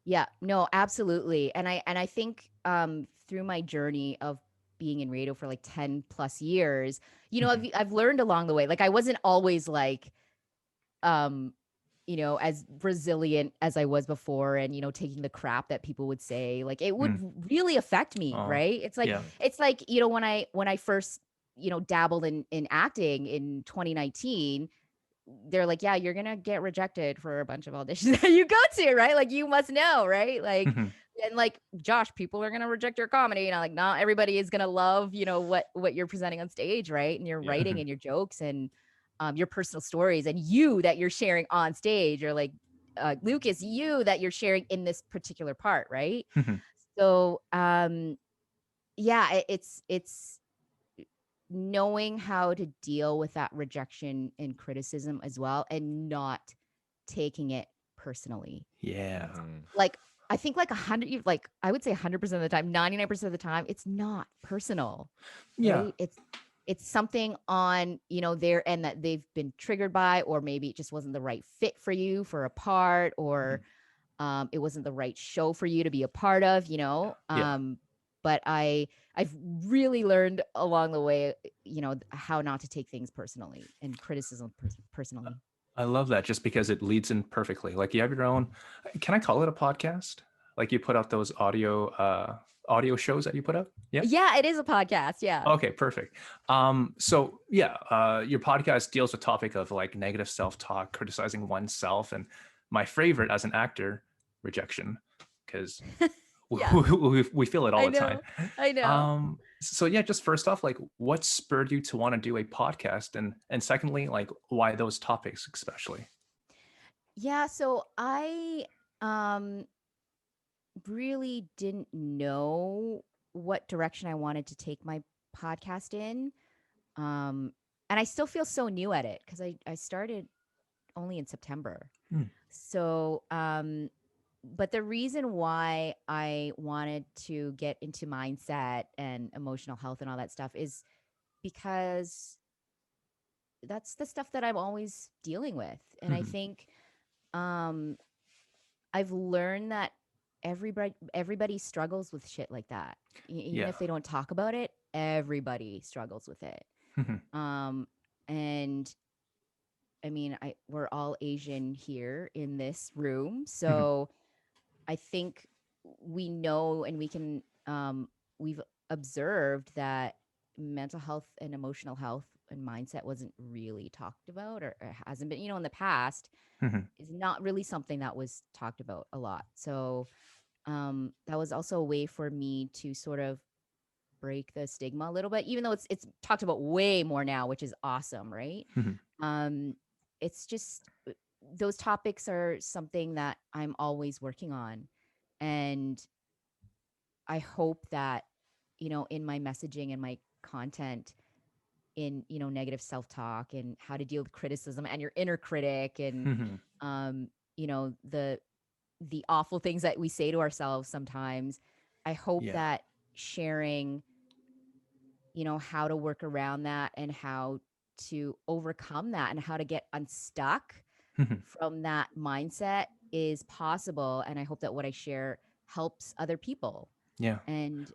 Yeah, no, absolutely. And I think through my journey of being in radio for like 10 plus years, you know, I've learned along the way. Like I wasn't always like um you know, as resilient as I was before, and you know, taking the crap that people would say. Like it would really affect me, Oh, right? yeah. It's like, you know, when I first, you know, dabbled in acting in 2019, they're like, yeah, you're gonna get rejected for a bunch of auditions that you go to, right? Like you must know, right? Like, and like, Josh, people are gonna reject your comedy. And I'm like, not everybody is gonna love, you know, what you're presenting on stage, right? And your Yeah. writing and your jokes and your personal stories and you that you're sharing on stage, or like Lucas, you that you're sharing in this particular part, right? So yeah, it's knowing how to deal with that rejection and criticism as well, and not taking it personally. Yeah. Like I think like 100, like I would say 100% of the time, 99% of the time, it's not personal, Yeah. right? It's something on, you know, their end that they've been triggered by, or maybe it just wasn't the right fit for you for a part, or it wasn't the right show for you to be a part of, you know. Yeah. But I've really learned along the way, you know, how not to take things personally and criticism personally. I love that, just because it leads in perfectly. Like you have your own, can I call it a podcast? Like you put out those audio shows that you put out? Yeah. Yeah, it is a podcast. Yeah. Okay, perfect. So yeah, your podcast deals with topic of like negative self-talk, criticizing oneself, and my favorite as an actor, rejection, because Yeah. we feel it all I the time. know. I know. So yeah, just first off, like what spurred you to want to do a podcast, and secondly, like why those topics especially? Yeah, so I um really didn't know what direction I wanted to take my podcast in. Um and I still feel so new at it because I started only in September. So but the reason why I wanted to get into mindset and emotional health and all that stuff is because that's the stuff that I'm always dealing with. And I think um I've learned that everybody struggles with shit like that. Even Yeah. if they don't talk about it, everybody struggles with it. And I mean, we're all Asian here in this room, so I think we know, and we can we've observed that mental health and emotional health and mindset wasn't really talked about, or hasn't been, you know, in the past, is not really something that was talked about a lot. So that was also a way for me to sort of break the stigma a little bit, even though it's talked about way more now, which is awesome, right? um it's just those topics are something that I'm always working on, and I hope that, you know, in my messaging and my content, in, you know, negative self-talk and how to deal with criticism and your inner critic, and you know, the awful things that we say to ourselves sometimes, I hope Yeah. that sharing, you know, how to work around that and how to overcome that and how to get unstuck from that mindset is possible. And I hope that what I share helps other people, Yeah. and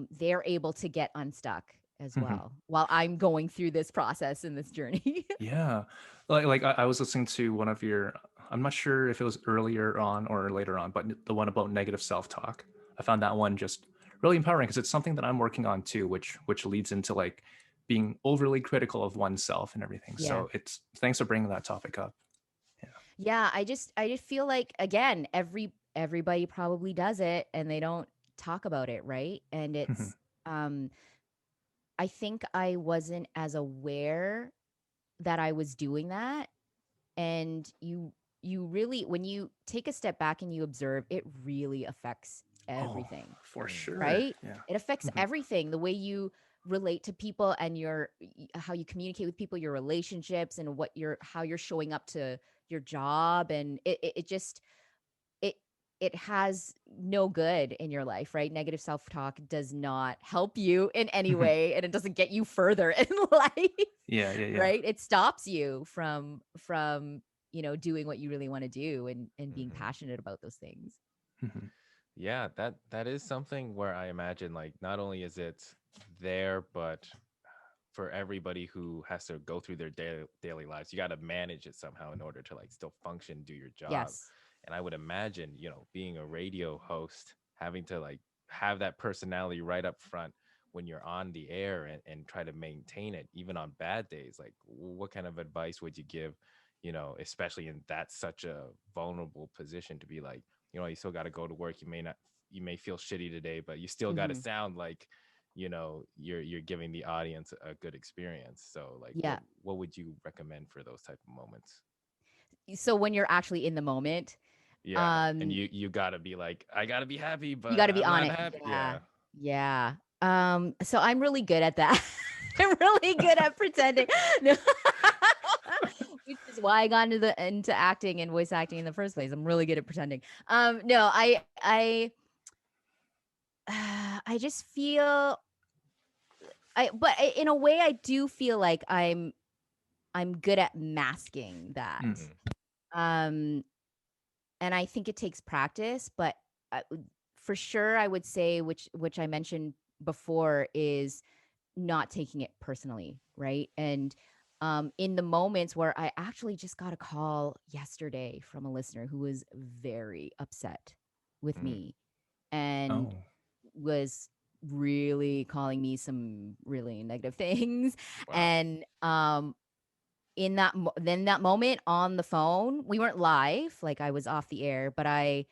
they're able to get unstuck as well while I'm going through this process and this journey. Yeah. Like I was listening to one of your, I'm not sure if it was earlier on or later on, but the one about negative self-talk. I found that one just really empowering, because it's something that I'm working on too, which leads into like being overly critical of oneself and everything. Yeah. So it's, thanks for bringing that topic up. Yeah, I just feel like, again, everybody probably does it and they don't talk about it, right? And it's I think I wasn't as aware that I was doing that and you really, when you take a step back and you observe, it really affects Oh, everything, for sure. right? Yeah. It affects Mhm. everything, the way you relate to people and how you communicate with people, your relationships, and how you're showing up to your job, and it just it it has no good in your life, right? Negative self-talk does not help you in any Mhm. way, and it doesn't get you further in life, Yeah, yeah, yeah. right? It stops you from doing what you really want to do, and being Mhm. passionate about those things. Mhm. Yeah, that is something where I imagine like not only is it there, but for everybody who has to go through their daily lives, you got to manage it somehow in order to like still function, do your job. Yes. And I would imagine, being a radio host, having to like have that personality right up front when you're on the air, and try to maintain it even on bad days. Like what kind of advice would you give, especially in that such a vulnerable position to be like, you still got to go to work. You may feel shitty today, but you still got to Hmm. sound like you're giving the audience a good experience. So like Yeah. what would you recommend for those type of moments? So when you're actually in the moment, Yeah, and um you gotta be like, I gotta be happy, you but got to be I'm on not it. happy. Yeah. Yeah. Yeah. So I'm really good at that. I'm really good at pretending. No. Which is why I got into acting and voice acting in the first place. I'm really good at pretending. No, I just feel in a way I do feel like I'm good at masking that. Mm. Mm-hmm. Um and I think it takes practice, but for sure I would say, which I mentioned before, is not taking it personally, right? And in the moments where I actually just got a call yesterday from a listener who was very upset with Mm-hmm. me and Oh. was really calling me some really negative things. Wow. And then that moment on the phone, we weren't live, like I was off the air, but I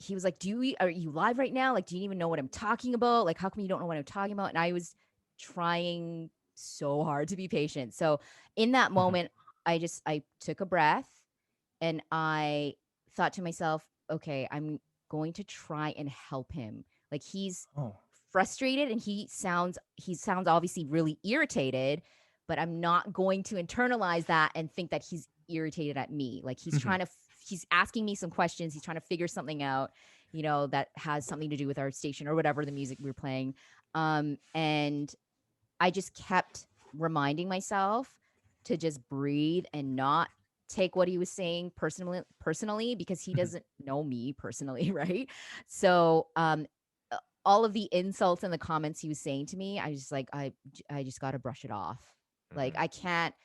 he was like, are you live right now? Like, do you even know what I'm talking about? Like, how come you don't know what I'm talking about? And I was trying so hard to be patient. So in that Mhm. moment, I took a breath and I thought to myself, okay, I'm going to try and help him. Like, he's Oh. frustrated and he sounds obviously really irritated, but I'm not going to internalize that and think that he's irritated at me. Like, Mhm. he's asking me some questions, he's trying to figure something out, that has something to do with our station or whatever the music we are playing. And I just kept reminding myself to just breathe and not take what he was saying personally, because he Mhm. doesn't know me personally, right? So all of the insults and the comments he was saying to me, I just got to brush it off. Like, Mm-hmm. I can't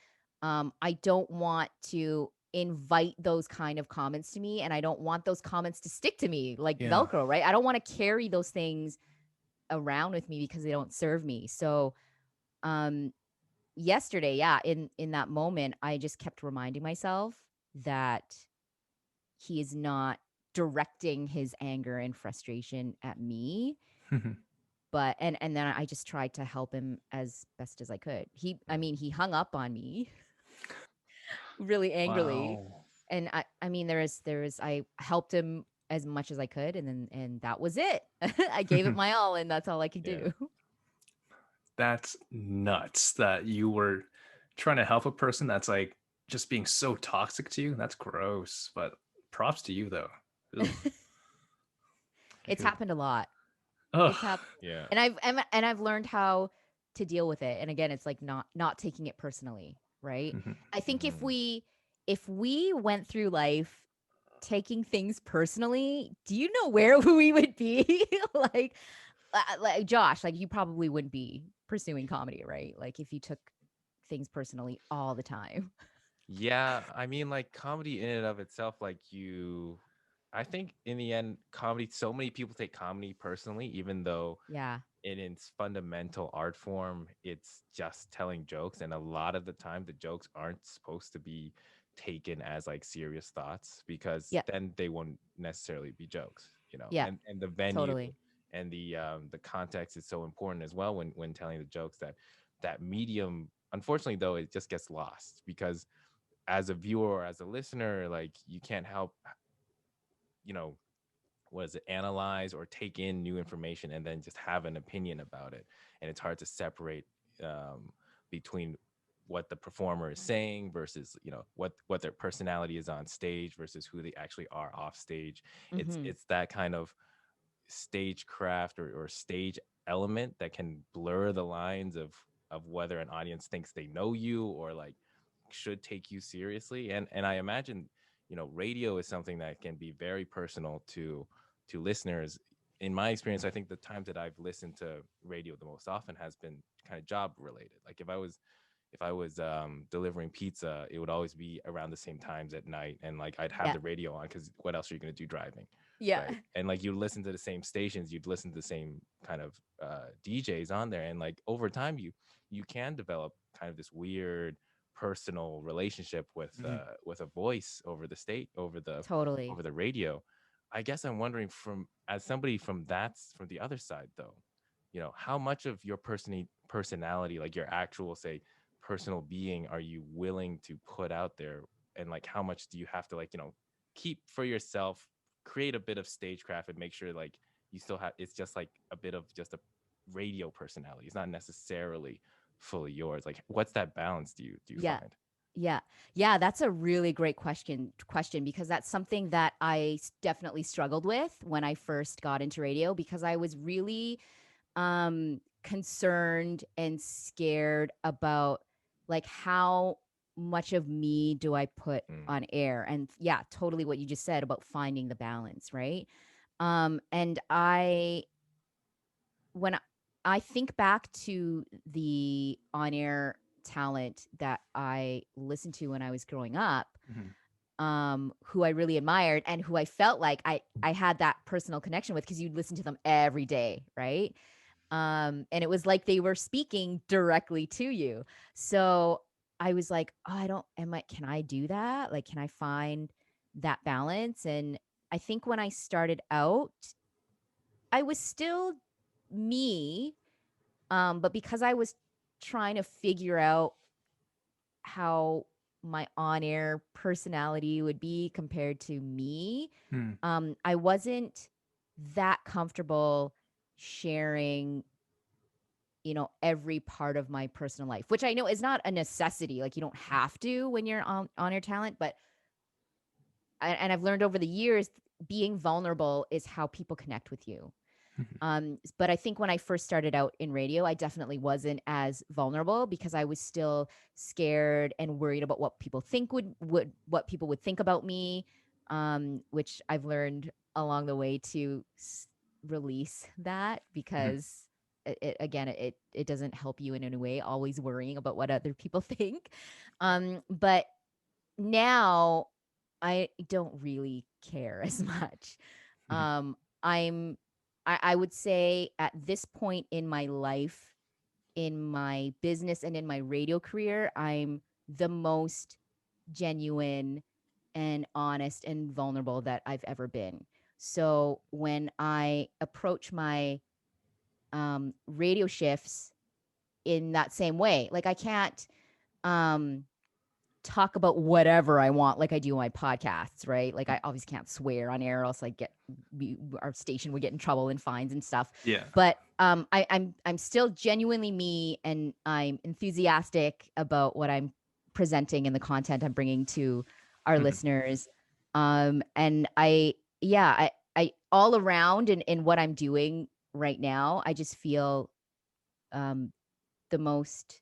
I don't want to invite those kind of comments to me, and I don't want those comments to stick to me like Yeah. velcro, right? I don't want to carry those things around with me because they don't serve me. So um yesterday, yeah, in that moment, I just kept reminding myself that he is not directing his anger and frustration at me, Mhm. but and then I just tried to help him as best as I could. He hung up on me really angrily, Wow. and I mean there is I helped him as much as I could, and that was it. I gave it my all, and that's all I could Yeah. do. That's nuts that you were trying to help a person that's like just being so toxic to you. That's gross, but props to you though. Ugh. It's Because, happened a lot. ugh. It's happened, Yeah. and I've learned how to deal with it. And again, it's like not taking it personally, right? Mhm. I think if Mm-hmm. we went through life taking things personally, do you know where we would be? Like Josh, like you probably wouldn't be pursuing comedy, right? Like if you took things personally all the time. Yeah, I mean, like comedy in and of itself, I think in the end, comedy, so many people take comedy personally, even though Yeah. in its fundamental art form, it's just telling jokes. And a lot of the time, the jokes aren't supposed to be taken as like serious thoughts, because Yeah. then they won't necessarily be jokes, Yeah. and the venue Totally. and the context is so important as well when telling the jokes, that medium, unfortunately, though, it just gets lost because as a viewer or as a listener, like you can't help, you know, what is it, analyze or take in new information and then just have an opinion about it. And it's hard to separate between what the performer is saying versus, you know, what their personality is on stage versus who they actually are off stage. Mm-hmm. It's that kind of stagecraft or stage element that can blur the lines of whether an audience thinks they know you or like should take you seriously. And I imagine, you know, radio is something that can be very personal to listeners. In my experience, I think the times that I've listened to radio the most often has been kind of job related. Like if I was delivering pizza, it would always be around the same times at night, and like I'd have Yeah. the radio on because what else are you going to do driving? Yeah. Right. And like you listen to the same stations, you'd listen to the same kind of DJs on there, and like over time you can develop kind of this weird personal relationship with a voice over the state Totally. over the radio. I guess I'm wondering, from as somebody from from the other side though, you know, how much of your personality, like your actual, say, personal being, are you willing to put out there, and like how much do you have to, like, you know, keep for yourself, create a bit of stagecraft and make sure like you still have, it's just like a bit of just a radio personality, it's not necessarily fully yours. Like what's that balance do you Yeah. find? Yeah. Yeah, that's a really great question because that's something that definitely struggled with when I first got into radio because I was really concerned and scared about like how much of me do I put Mm, on air. And yeah, totally what you just said about finding the balance, right? And when I think back to the on-air talent that I listened to when I was growing up, Mhm. who I really admired and who I felt like I had that personal connection with because you'd listen to them every day, right? And it was like they were speaking directly to you. So I was like, oh, can I do that? Like, can I find that balance? And I think when I started out, I was still me, but because I was trying to figure out how my on-air personality would be compared to me, Hmm. I wasn't that comfortable sharing, every part of my personal life, which I know is not a necessity. Like you don't have to when you're on air talent, but and I've learned over the years, being vulnerable is how people connect with you. But I think when I first started out in radio, I definitely wasn't as vulnerable because I was still scared and worried about what people think would what people would think about me, which I've learned along the way to release that Mhm. because it doesn't help you in any way always worrying about what other people think. But now I don't really care as much. Mhm. Um, I'm I would say at this point in my life, in my business and in my radio career, I'm the most genuine and honest and vulnerable that I've ever been. So when I approach my radio shifts in that same way, like I can't um talk about whatever I want, like I do on my podcasts, right? Like I obviously can't swear on air, or else our station would get in trouble and fines and stuff. Yeah. But I'm still genuinely me, and I'm enthusiastic about what I'm presenting and the content I'm bringing to our Mhm. listeners. And I all around in what I'm doing right now, I just feel um the most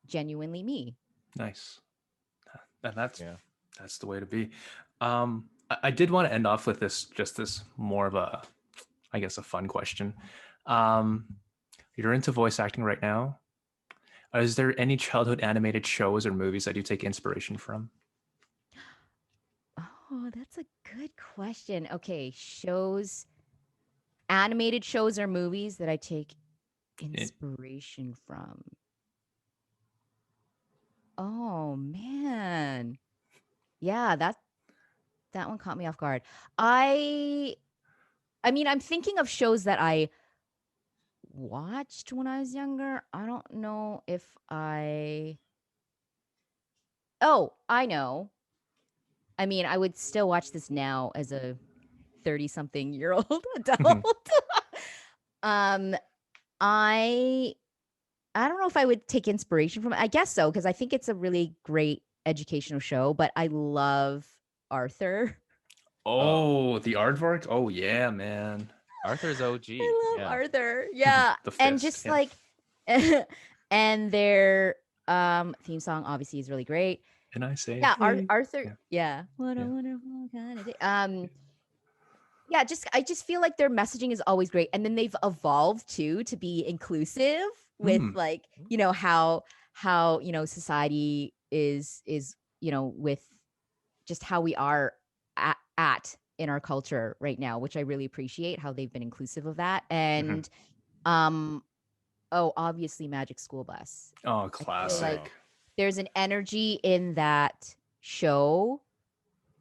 genuinely me. Nice. And yeah. that's the way to be. I did want to end off with this more of a, I guess, a fun question. Um, you're into voice acting right now. Is there any childhood animated shows or movies that you take inspiration from? Oh, that's a good question. Okay, animated shows or movies that I take It, inspiration from. Oh man. Yeah, that one caught me off guard. I I mean, I'm thinking of shows that I watched when I was younger. I don't know if I Oh, I know. I mean, I would still watch this now as a 30-something-year-old adult. um, I I don't know if I would take inspiration from it. I guess so, because I think it's a really great educational show, but I love Arthur. Oh, Oh, the aardvark. Oh yeah, man. Arthur's OG. I love Yeah. Arthur. Yeah. The And fist. just Yeah. like and their theme song obviously is really great. And I say, Yeah, hey. Arthur. Yeah. Yeah. What a Yeah. wonderful kind of day. Yeah, I just feel like their messaging is always great. And then they've evolved too to be inclusive with Hmm. like, how, society is, with just how we are at in our culture right now, which I really appreciate how they've been inclusive of that. Hmm. And obviously Magic School Bus. Oh, I feel like Oh, classic. there's an energy in that show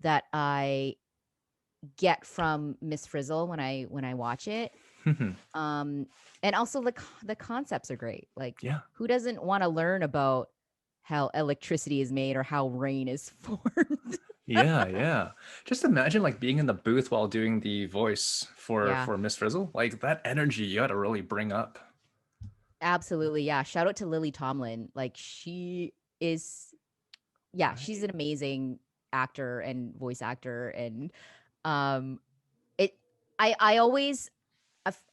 that I get from Miss Frizzle when I watch it. Mhm. And also the concepts are great. Like, Yeah. who doesn't want to learn about how electricity is made or how rain is formed? Yeah, yeah. Just imagine like being in the booth while doing the voice Yeah, for Miss Frizzle. Like that energy you got to really bring up. absolutely. Yeah. Shout out to Lily Tomlin. Like, she is, yeah, she's right. an amazing actor and voice actor. And um it I always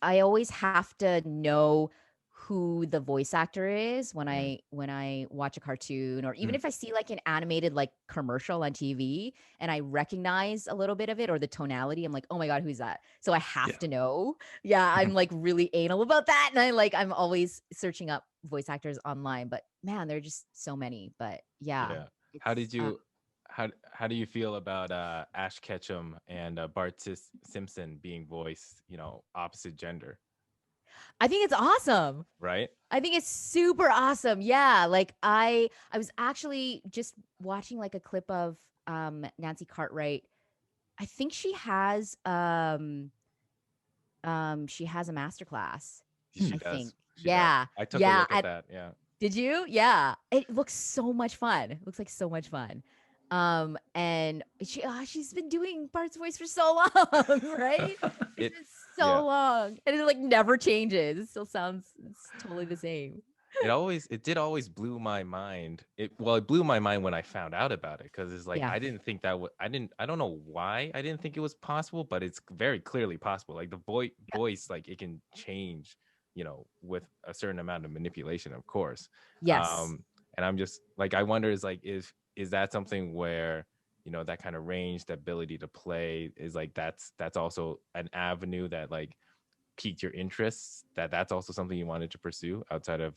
I always have to know who the voice actor is when Mm. I watch a cartoon, or even Mm. if I see like an animated like commercial on TV and I recognize a little bit of it or the tonality. I'm like, oh my god, who's that? So I Yeah. have to know. Yeah, I'm Mhm. like really anal about that, and I'm always searching up voice actors online. But man, there are just so many. But yeah, Yeah. How it's did you how do you feel about Ash Ketchum and Bart Simpson being voiced, opposite gender, I think it's awesome. right? I think it's super awesome. Yeah, like I was actually just watching like a clip of Nancy Cartwright. I think she has a master class. She I think. does. She does. Yeah. I took a Yeah. look at that. Yeah. Did you? Yeah. It looks so much fun. It looks like so much fun. And she's been doing Bart's voice for so long, right? It's It been yeah. so long. And it like never changes. It still sounds it's totally the same. It did always blew my mind. It blew my mind when I found out about it, because it's like Yeah. I didn't think that would I don't know why I didn't think it was possible, but it's very clearly possible. Like the voice, like it can change, with a certain amount of manipulation, of course. Yes. Um, and I'm just like, I wonder, is that something where, that kind of range, the ability to play is like, that's also an avenue that like piqued your interests, that's also something you wanted to pursue outside of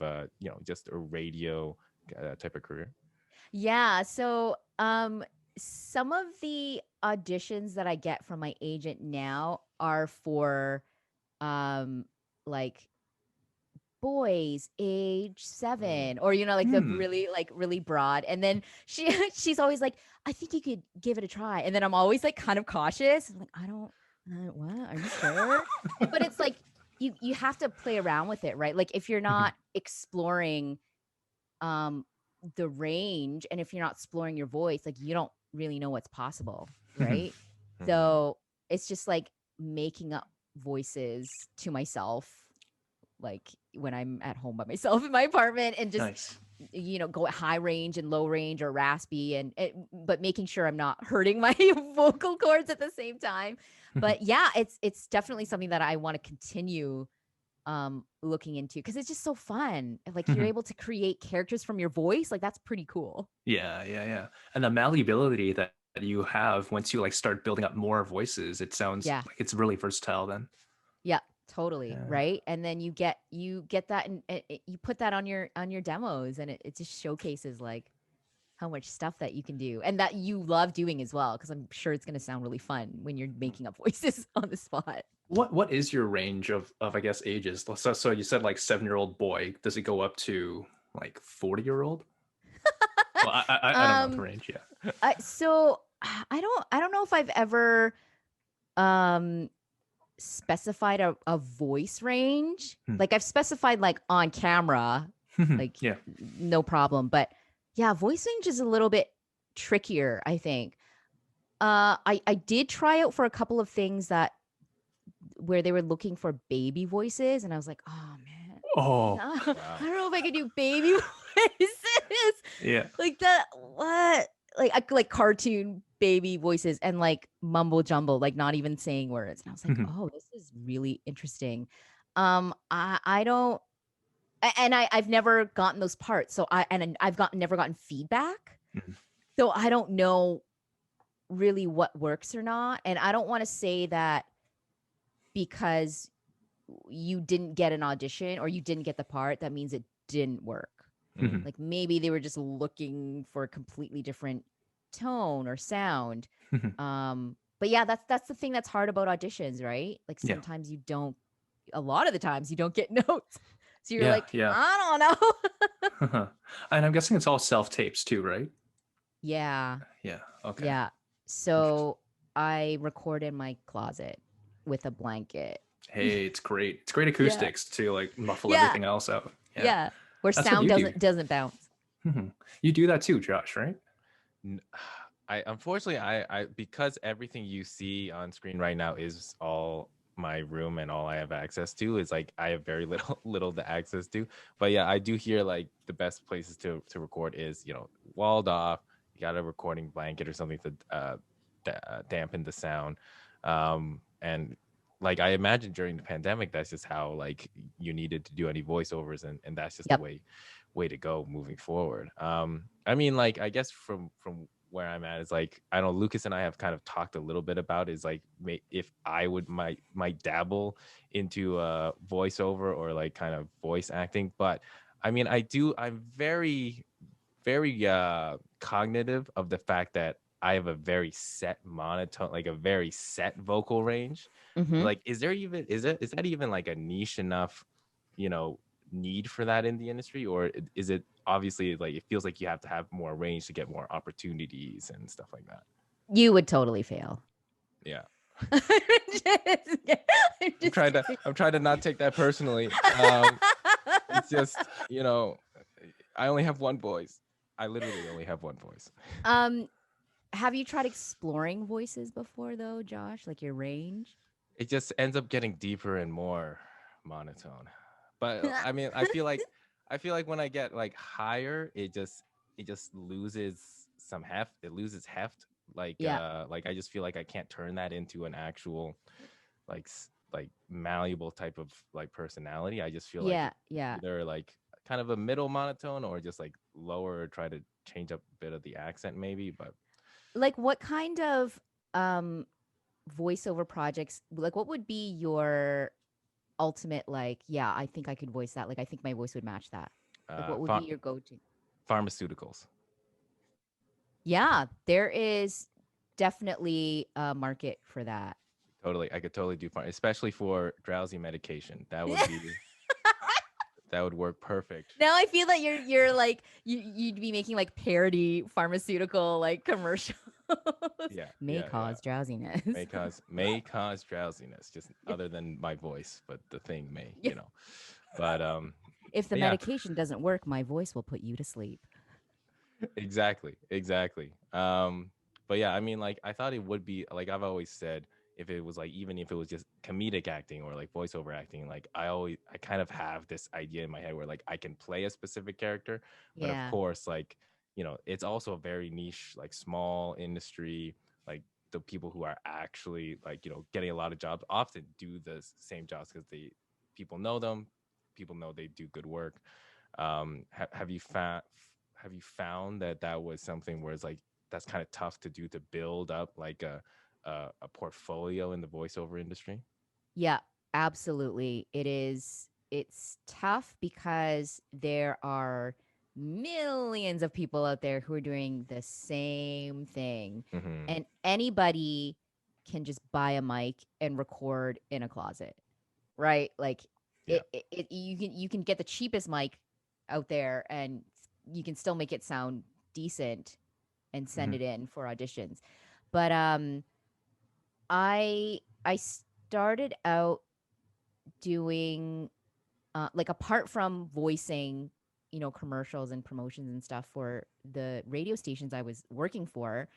just a radio type of career. Yeah. So, some of the auditions that I get from my agent now are for, um, like boys age Mm. 7, or like the Hmm. really broad. And then she's always like, I think you could give it a try. And then I'm always like kind of cautious. I'm like, I don't what, are you sure? But it's like you have to play around with it, right? Like, if you're Mhm. not exploring um the range, and if you're not exploring your voice, like, you don't really know what's possible, Mhm. right? Mhm. So it's just like making up voices to myself, like when I'm at home by myself in my apartment, and just Nice. go at high range and low range or raspy, but making sure I'm not hurting my vocal cords at the same time. Mhm. But yeah, it's definitely something that I want to continue looking into, because it's just so fun. Like, you're Mhm. able to create characters from your voice. Like, that's pretty cool. Yeah, yeah, yeah. And the malleability that you have once you like start building up more voices, it sounds Yeah. like it's really versatile then. Yeah, totally. Yeah. Right. And then you get that, and you put that on your demos, and it just showcases like how much stuff that you can do, and that you love doing as well, because I'm sure it's going to sound really fun when you're making up voices on the spot. What is your range of I guess ages? So you said like 7-year-old boy. Does it go up to like 40-year-old? Well, I don't know the um range. Yeah. so I don't know if I've ever um specified a voice range. Hmm. Like, I've specified like on camera, like Yeah. no problem. But yeah, voice range is a little bit trickier, I think. I did try out for a couple of things that where they were looking for baby voices, and I was like, oh man, Oh, I Wow. don't know if I could do baby voices. yeah. Like that, what? Like cartoon baby voices and like mumble jumble, like not even saying words. And I was like, Mhm. oh, this is really interesting. I don't, and I've never gotten those parts. So I've never gotten feedback. Mhm. So I don't know really what works or not. And I don't want to say that because you didn't get an audition or you didn't get the part, that means it didn't work. Mm. Mhm. Like maybe they were just looking for a completely different tone or sound. Mhm. But yeah, that's the thing that's hard about auditions, right? Like Yeah. sometimes you don't, a lot of the times you don't get notes. So you're Yeah. like, Yeah. I don't know. And I'm guessing it's all self tapes too, right? Yeah. Yeah. Okay. Yeah. Interesting. So I record in my closet with a blanket. Hey, it's great. It's great Yeah. acoustics to like muffle Yeah. everything else out. Yeah. Yeah. Where That's what sound you do. doesn't bounce. Mhm. You do that too, Josh, right? N- I unfortunately I because everything you see on screen right now is all my room and all I have access to is like I have very little to access to. But yeah, I do hear like the best places to record is, you know, walled off. You got a recording blanket or something to dampen the sound. And like I imagine during the pandemic, that's just how like you needed to do any voiceovers, and that's just the Yep. way to go moving forward. I mean, like I guess from where I'm at is like I know Lucas and I have kind of talked a little bit about is like if I would might dabble into voiceover or like kind of voice acting, but I mean I'm very cognitive of the fact that I have a very set monotone, like a very set vocal range. Mm-hmm. Like, is that even like a niche enough, you know, need for that in the industry, or is it obviously like it feels like you have to have more range to get more opportunities and stuff like that? You would totally fail. Yeah, I'm I'm just trying to kidding. I'm trying to not take that personally. It's just, you know, I only have one voice. I literally only have one voice. um, have you tried exploring voices before though, Josh? Like your range? It just ends up getting deeper and more monotone. But I mean, I feel like when I get like higher, it just loses some heft. It loses heft. Yeah. Like I just feel like I can't turn that into an actual like malleable type of like personality. I just feel like Yeah. it's Yeah. either like kind of a middle monotone or just like lower or try to change up a bit of the accent maybe. But Like what kind of um voiceover projects, like what would be your ultimate, like, yeah, I think I could voice that. Like I think my voice would match that. Like what would be your go-to? pharmaceuticals. Yeah, there is definitely a market for that. Totally, I could totally do fine, especially for drowsy medication. That would work perfect. Now I feel that you're like you'd be making like parody pharmaceutical like commercials. Yeah, May yeah, yeah. cause drowsiness. May cause drowsiness, just other than my voice, but the thing may, Yeah. you know. But If the but yeah, medication doesn't work, my voice will put you to sleep. exactly. But yeah, I mean, like I thought it would be like I've always said, if it was like even if it was just comedic acting or like voiceover acting, like I kind of have this idea in my head where like I can play a specific character, but of Yeah. course, like you know, it's also a very niche, like small industry. Like the people who are actually like you know getting a lot of jobs often do the same jobs because people know them, people know they do good work. Have you found that that was something where it's like that's kind of tough to do to build up like a portfolio in the voiceover industry? Yeah, absolutely. It is. It's tough because there are millions of people out there who are doing the same thing. Mm-hmm. And anybody can just buy a mic and record in a closet, right? Like Yeah. you can get the cheapest mic out there and you can still make it sound decent and send Mhm. it in for auditions. But I started out doing like apart from voicing commercials and promotions and stuff for the radio stations I was working for,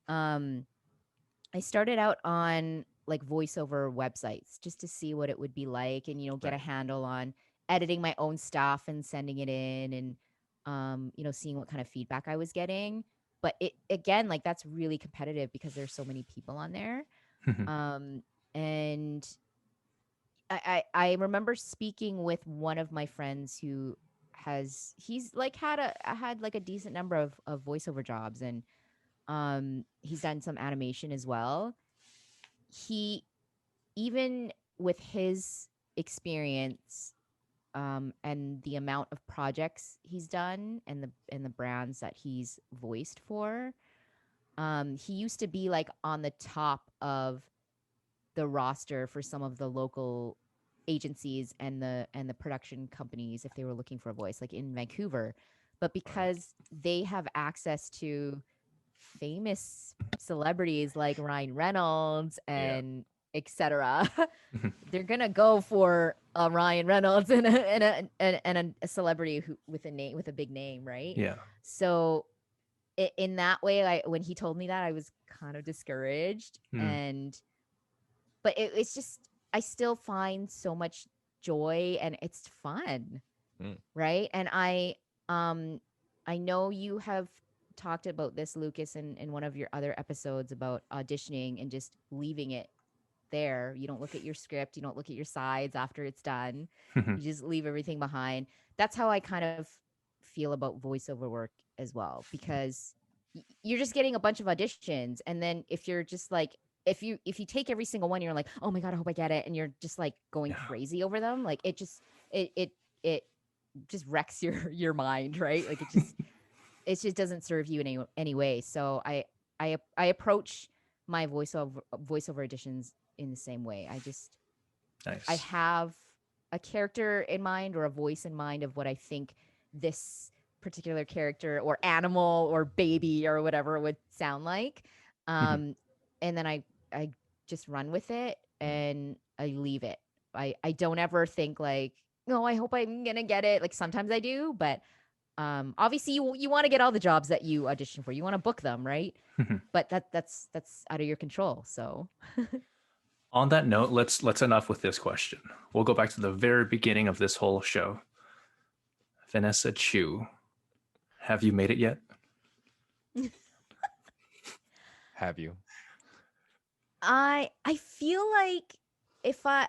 I started out on like voiceover websites just to see what it would be like, and get a Right. handle on editing my own stuff and sending it in, and seeing what kind of feedback I was getting. But it again, like, that's really competitive because there's so many people on there. um and I remember speaking with one of my friends who he's like had like a decent number of voiceover jobs, and he's done some animation as well. He, even with his experience, and the amount of projects he's done, and the brands that he's voiced for, he used to be like on the top of the roster for some of the local agencies and the production companies if they were looking for a voice, like in Vancouver. But Right. because they have access to famous celebrities like Ryan Reynolds Yeah. and etc., they're gonna go for a Ryan Reynolds and a celebrity who with a big name, right? Yeah. So in that way, when he told me that, I was kind of discouraged. Mm. But it's just, I still find so much joy, and it's fun, Mm. right? And I know you have talked about this, Lucas, in one of your other episodes about auditioning and just leaving it there. You don't look at your script, you don't look at your sides after it's done. You just leave everything behind. That's how I kind of feel about voiceover work as well, because you're just getting a bunch of auditions, and then if you're just like, if you take every single one, you're like, oh my god, I hope I get it, and you're just like going Yeah. crazy over them, like it just wrecks your mind, right? Like it just doesn't serve you in any way. So I approach my voiceover auditions in the same way. I Nice. have a character in mind or a voice in mind of what I think this particular character or animal or baby or whatever would sound like. Um, and then I just run with it and I leave it. I don't ever think like, no, I hope I'm gonna get it. Like sometimes I do, but obviously you want to get all the jobs that you audition for. You want to book them, right? But that's out of your control. So On that note, let's enough with this question. We'll go back to the very beginning of this whole show. Vanessa Chiu, have you made it yet? Have you? I feel like if I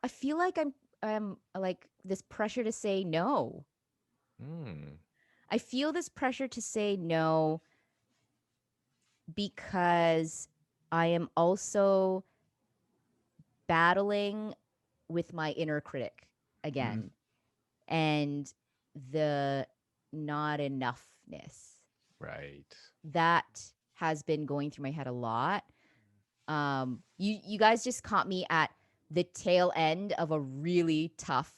feel like I'm like this pressure to say no. Mm. I feel this pressure to say no because I am also battling with my inner critic again, and the not enoughness Right. that has been going through my head a lot. You guys just caught me at the tail end of a really tough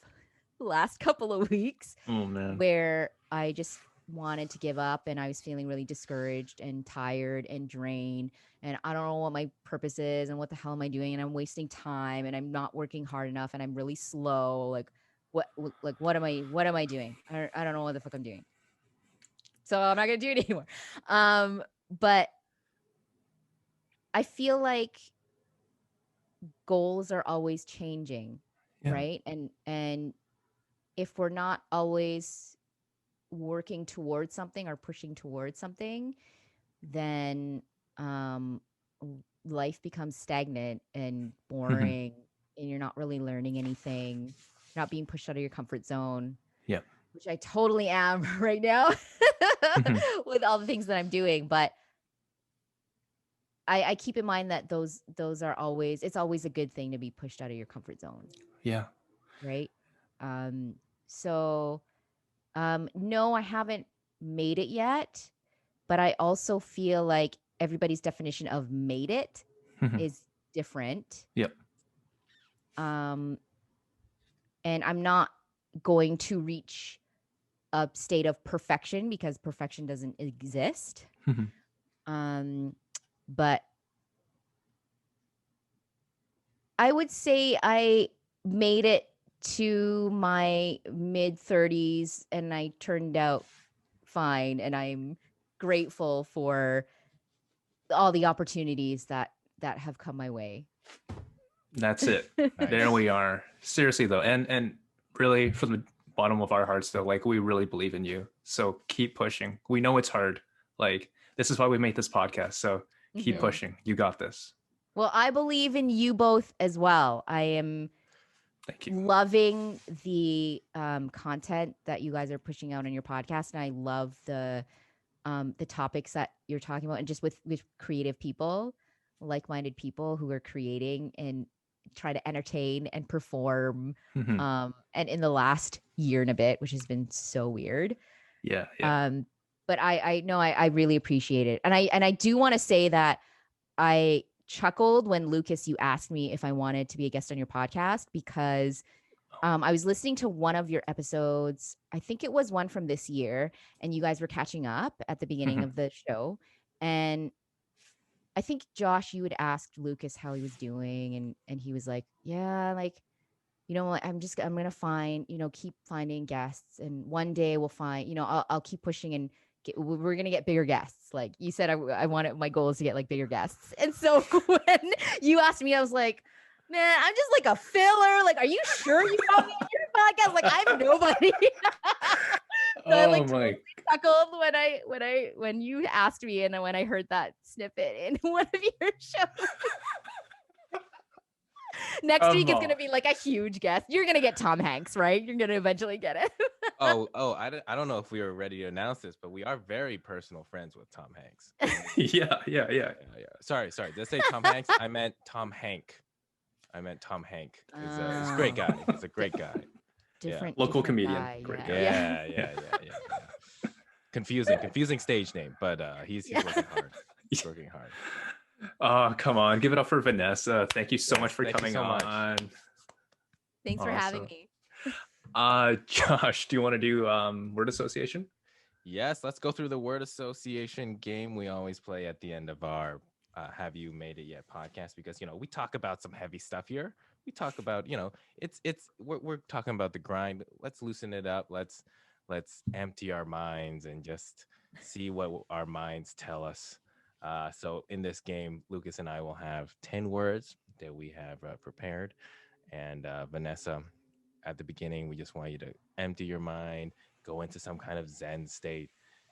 last couple of weeks Oh man. where I just wanted to give up, and I was feeling really discouraged and tired and drained, and I don't know what my purpose is and what the hell am I doing, and I'm wasting time and I'm not working hard enough and I'm really slow. What am I doing? I don't know what the fuck I'm doing. So I'm not gonna do it anymore. But I feel like goals are always changing, Yeah. right? And if we're not always working towards something or pushing towards something, then life becomes stagnant and boring, and you're not really learning anything. You're not being pushed out of your comfort zone, Yeah. which I totally am right now with all the things that I'm doing. But I keep in mind that those are always, it's always a good thing to be pushed out of your comfort zone, Yeah. right? So no, I haven't made it yet, but I also feel like everybody's definition of made it is different. Yep. And I'm not going to reach a state of perfection because perfection doesn't exist. But I would say I made it to my mid 30s, and I turned out fine, and I'm grateful for all the opportunities that have come my way. That's it. Nice. There we are. Seriously though, and really from the bottom of our hearts though, like we really believe in you. So keep pushing. We know it's hard. Like this is why we make this podcast. So keep Mhm. pushing. You got this. Well, I believe in you both as well. I am Thank you. loving the content that you guys are pushing out on your podcast, and I love the topics that you're talking about, and just with creative people, like-minded people who are creating and try to entertain and perform. Mhm. And in the last year and a bit, which has been so weird. Yeah. But I know I really appreciate it, and I do want to say that I chuckled when Lucas, you asked me if I wanted to be a guest on your podcast, because I was listening to one of your episodes. I think it was one from this year, and you guys were catching up at the beginning Mhm. of the show. And I think Josh, you had asked Lucas how he was doing, and he was like, "Yeah, like, I'm gonna find, keep finding guests, and one day we'll find, I'll keep pushing, and we're gonna get bigger guests." Like you said, I wanted, my goal is to get like bigger guests. And so when you asked me, I was like, man, I'm just like a filler. Like, are you sure you want me on your podcast? Like, I'm nobody. So I like totally chuckled when you asked me, and when I heard that snippet in one of your shows. Next week is gonna be like a huge guest. You're gonna get Tom Hanks, right? You're gonna eventually get it. I don't know if we were ready to announce this, but we are very personal friends with Tom Hanks. Yeah. Sorry. Did I say Tom Hanks? I meant Tom Hank. He's a great guy. He's a great guy. Local different comedian. guy, Great yeah. guy. Yeah. Confusing stage name, but he's working hard. He's working hard. Oh, come on. Give it up for Vanessa. Thank you so much for thank you coming so much. on. Thanks for having me. Josh, do you want to do word association? Yes, let's go through the word association game we always play at the end of our Have You Made It Yet podcast, because we talk about some heavy stuff here. We talk about we're talking about the grind. Let's loosen it up. Let's empty our minds and just see what our minds tell us. So in this game, Lucas and I will have 10 words that we have prepared, and Vanessa, at the beginning, we just want you to empty your mind, go into some kind of Zen state.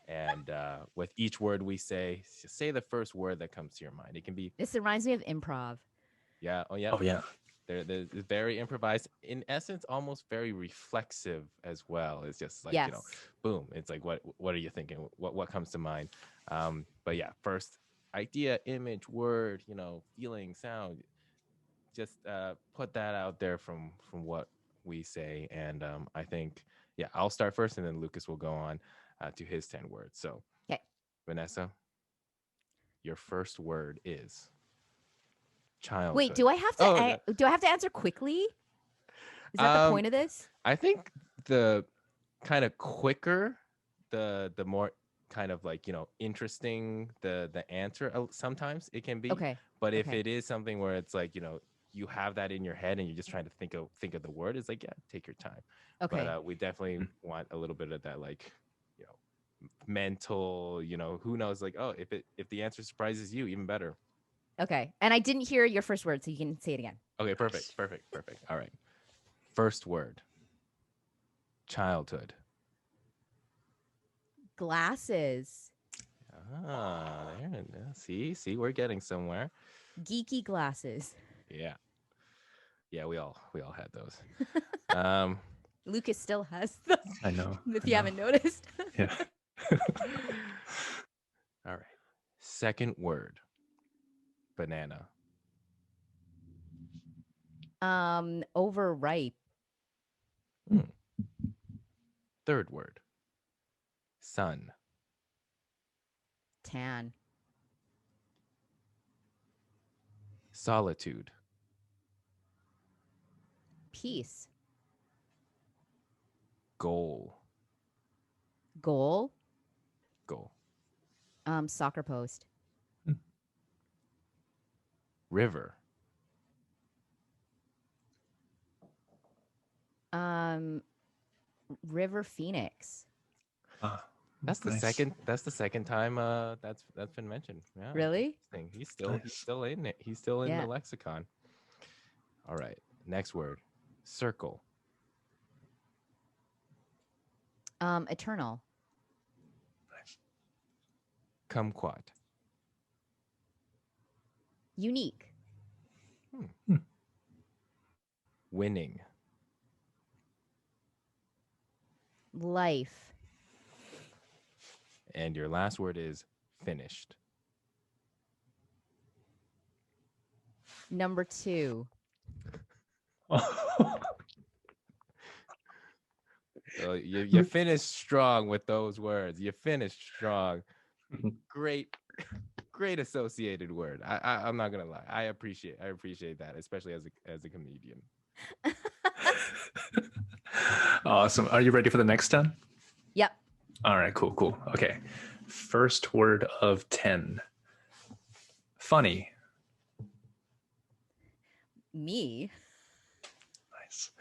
And with each word we say, just say the first word that comes to your mind. It can be. This reminds me of improv. Yeah. Oh, yeah. They're very improvised. In essence, almost very reflexive as well. It's just like, boom. It's like, what are you thinking? What comes to mind? But yeah, first idea, image, word, feeling, sound. Just put that out there from what we say. And I think, I'll start first, and then Lucas will go on to his 10 words. So, okay, Vanessa, your first word is childhood. Wait, do I have to answer quickly? Is that the point of this? I think the kind of quicker, the more kind of like interesting the answer sometimes it can be. Okay. But if it is something where it's like you have that in your head and you're just trying to think of the word, it's like, take your time. Okay. But we definitely want a little bit of that, like mental, who knows, like, oh, if the answer surprises you, even better. Okay. And I didn't hear your first word, so you can say it again. Okay, perfect. All right. First word. Childhood. Glasses. There. See, we're getting somewhere. Geeky glasses. Yeah, we all had those. Lucas still has those. I know. If you haven't noticed. Yeah. All right. Second word. Banana. Overripe. Third word. Sun. Tan. Solitude. Peace. Goal. Goal. Soccer post. River. River Phoenix. Ah, That's the nice. second. That's the second time. That's been mentioned. Yeah. Really? Interesting. He's Nice. still in it. He's still in Yeah. the lexicon. All right. Next word. Circle. Eternal. Kumquat. Unique. Winning. Life. And your last word is finished. Number 2. So you finished strong with those words. You finished strong. Great associated word. I'm not gonna lie. I appreciate that, especially as a comedian. Awesome. Are you ready for the next 10? Yep. All right, cool. Okay. First word of 10. Funny. Me. Nice.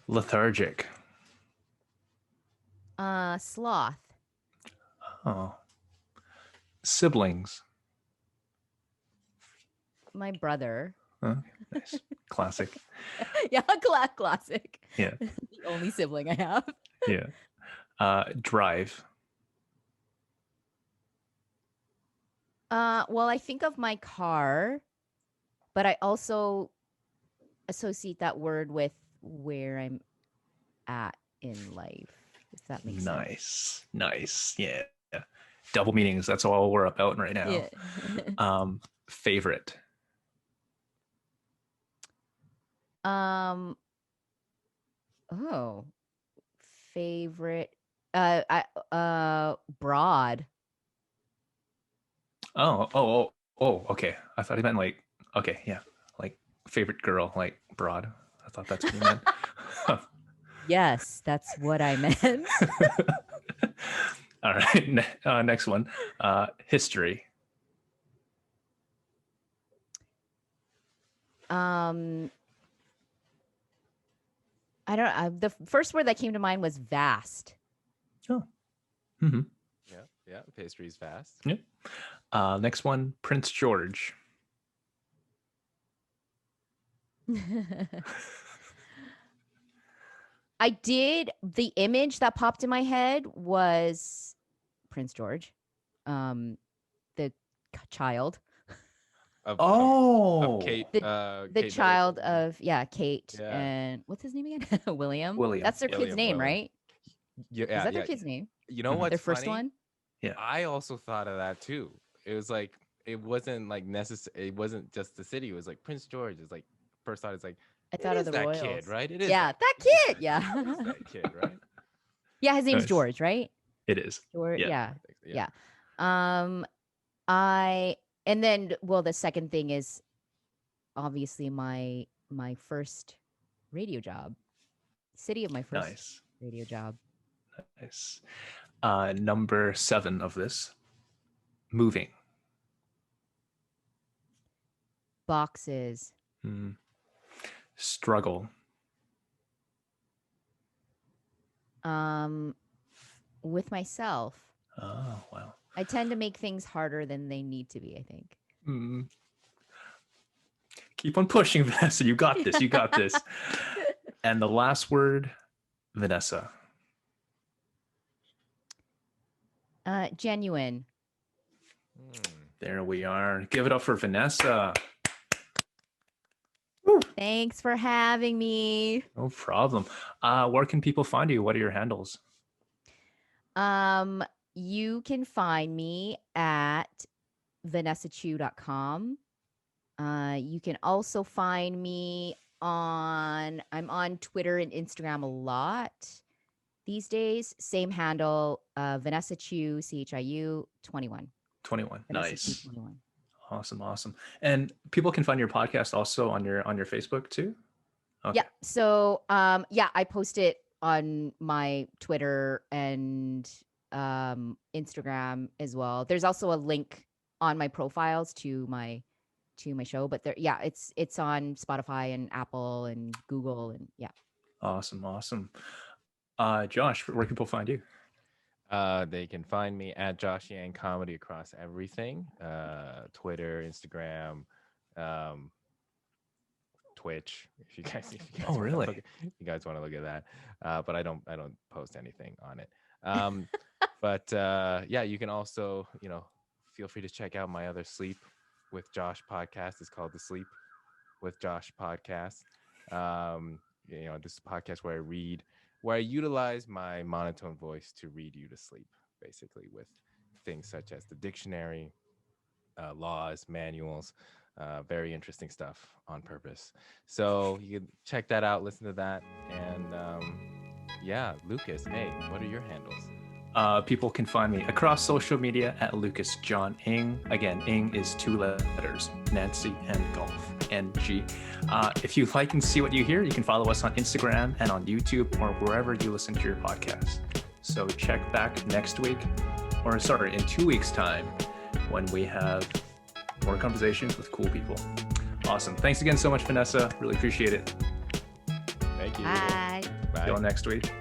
Lethargic. Sloth. Oh. Siblings. My brother. Oh, nice. Classic. Yeah, classic. Yeah. The only sibling I have. Yeah. Drive. Well, I think of my car, but I also associate that word with where I'm at in life. If that makes sense. Nice. Yeah. Double meanings. That's all we're about right now. Yeah. Favorite. Favorite. Broad. Oh. Okay. I thought he meant like, okay, yeah, like favorite girl, like broad. I thought that's what he meant. Yes, that's what I meant. All right. Next one. History. I don't. The first word that came to mind was vast. Oh. Mm-hmm. Yeah. Pastry's fast. Yep. Next one. Prince George. I did. The image that popped in my head was Prince George, the child. Of Kate. The Kate child Middleton. of Kate Yeah. and what's his name again? William. William. That's their William, kid's name, William. right? Yeah. Is that their kid's name? You know Mhm. what's Their first funny? one? Yeah. I also thought of that too. It was like it wasn't like necessary. It wasn't just the city. It was like Prince George. It's like first thought. It's like I it thought of is the that Royals. kid, right? It is. Yeah, that it is kid. Yeah. It is that kid, right? Yeah, his name's Nice. George, right? It is. George. Yeah. Yeah. And then the second thing is obviously my first radio job. City of my first Nice. radio job. Nice. Number 7 of this. Moving. Boxes. Struggle. With myself. Oh, wow. I tend to make things harder than they need to be, I think. Keep on pushing, Vanessa. You got this. You got this. And the last word, Vanessa. Genuine. There we are. Give it up for Vanessa. Thanks for having me. No problem. Where can people find you? What are your handles? You can find me at vanessachiu.com. You can also find me I'm on Twitter and Instagram a lot these days. Same handle, Vanessa Chiu, CHIU 21. 21. Vanessa Nice. Chiu 21. Awesome. And people can find your podcast also on your Facebook too? Okay. Yeah. So I post it on my Twitter and Instagram as well. There's also a link on my profiles to my show, but it's on Spotify and Apple and Google and yeah. Awesome. Josh, where can people find you? They can find me at Josh Yang Comedy across everything. Twitter, Instagram, Twitch. If you guys Oh, wanna really? you guys want to look at that. But I don't post anything on it. But yeah, you can also, feel free to check out my other Sleep with Josh podcast. It's called the Sleep with Josh podcast. This is a podcast where I utilize my monotone voice to read you to sleep, basically, with things such as the dictionary, laws, manuals, very interesting stuff on purpose. So you can check that out, listen to that. And yeah, Lucas, hey, what are your handles? People can find me across social media at Lucas John Ing. Again, Ing is 2 letters, Nancy and Golf, NG. If you like and see what you hear, you can follow us on Instagram and on YouTube or wherever you listen to your podcast. So check back next week, in 2 weeks' time, when we have more conversations with cool people. Awesome. Thanks again so much, Vanessa. Really appreciate it. Thank you. Bye. Bye. See you all next week.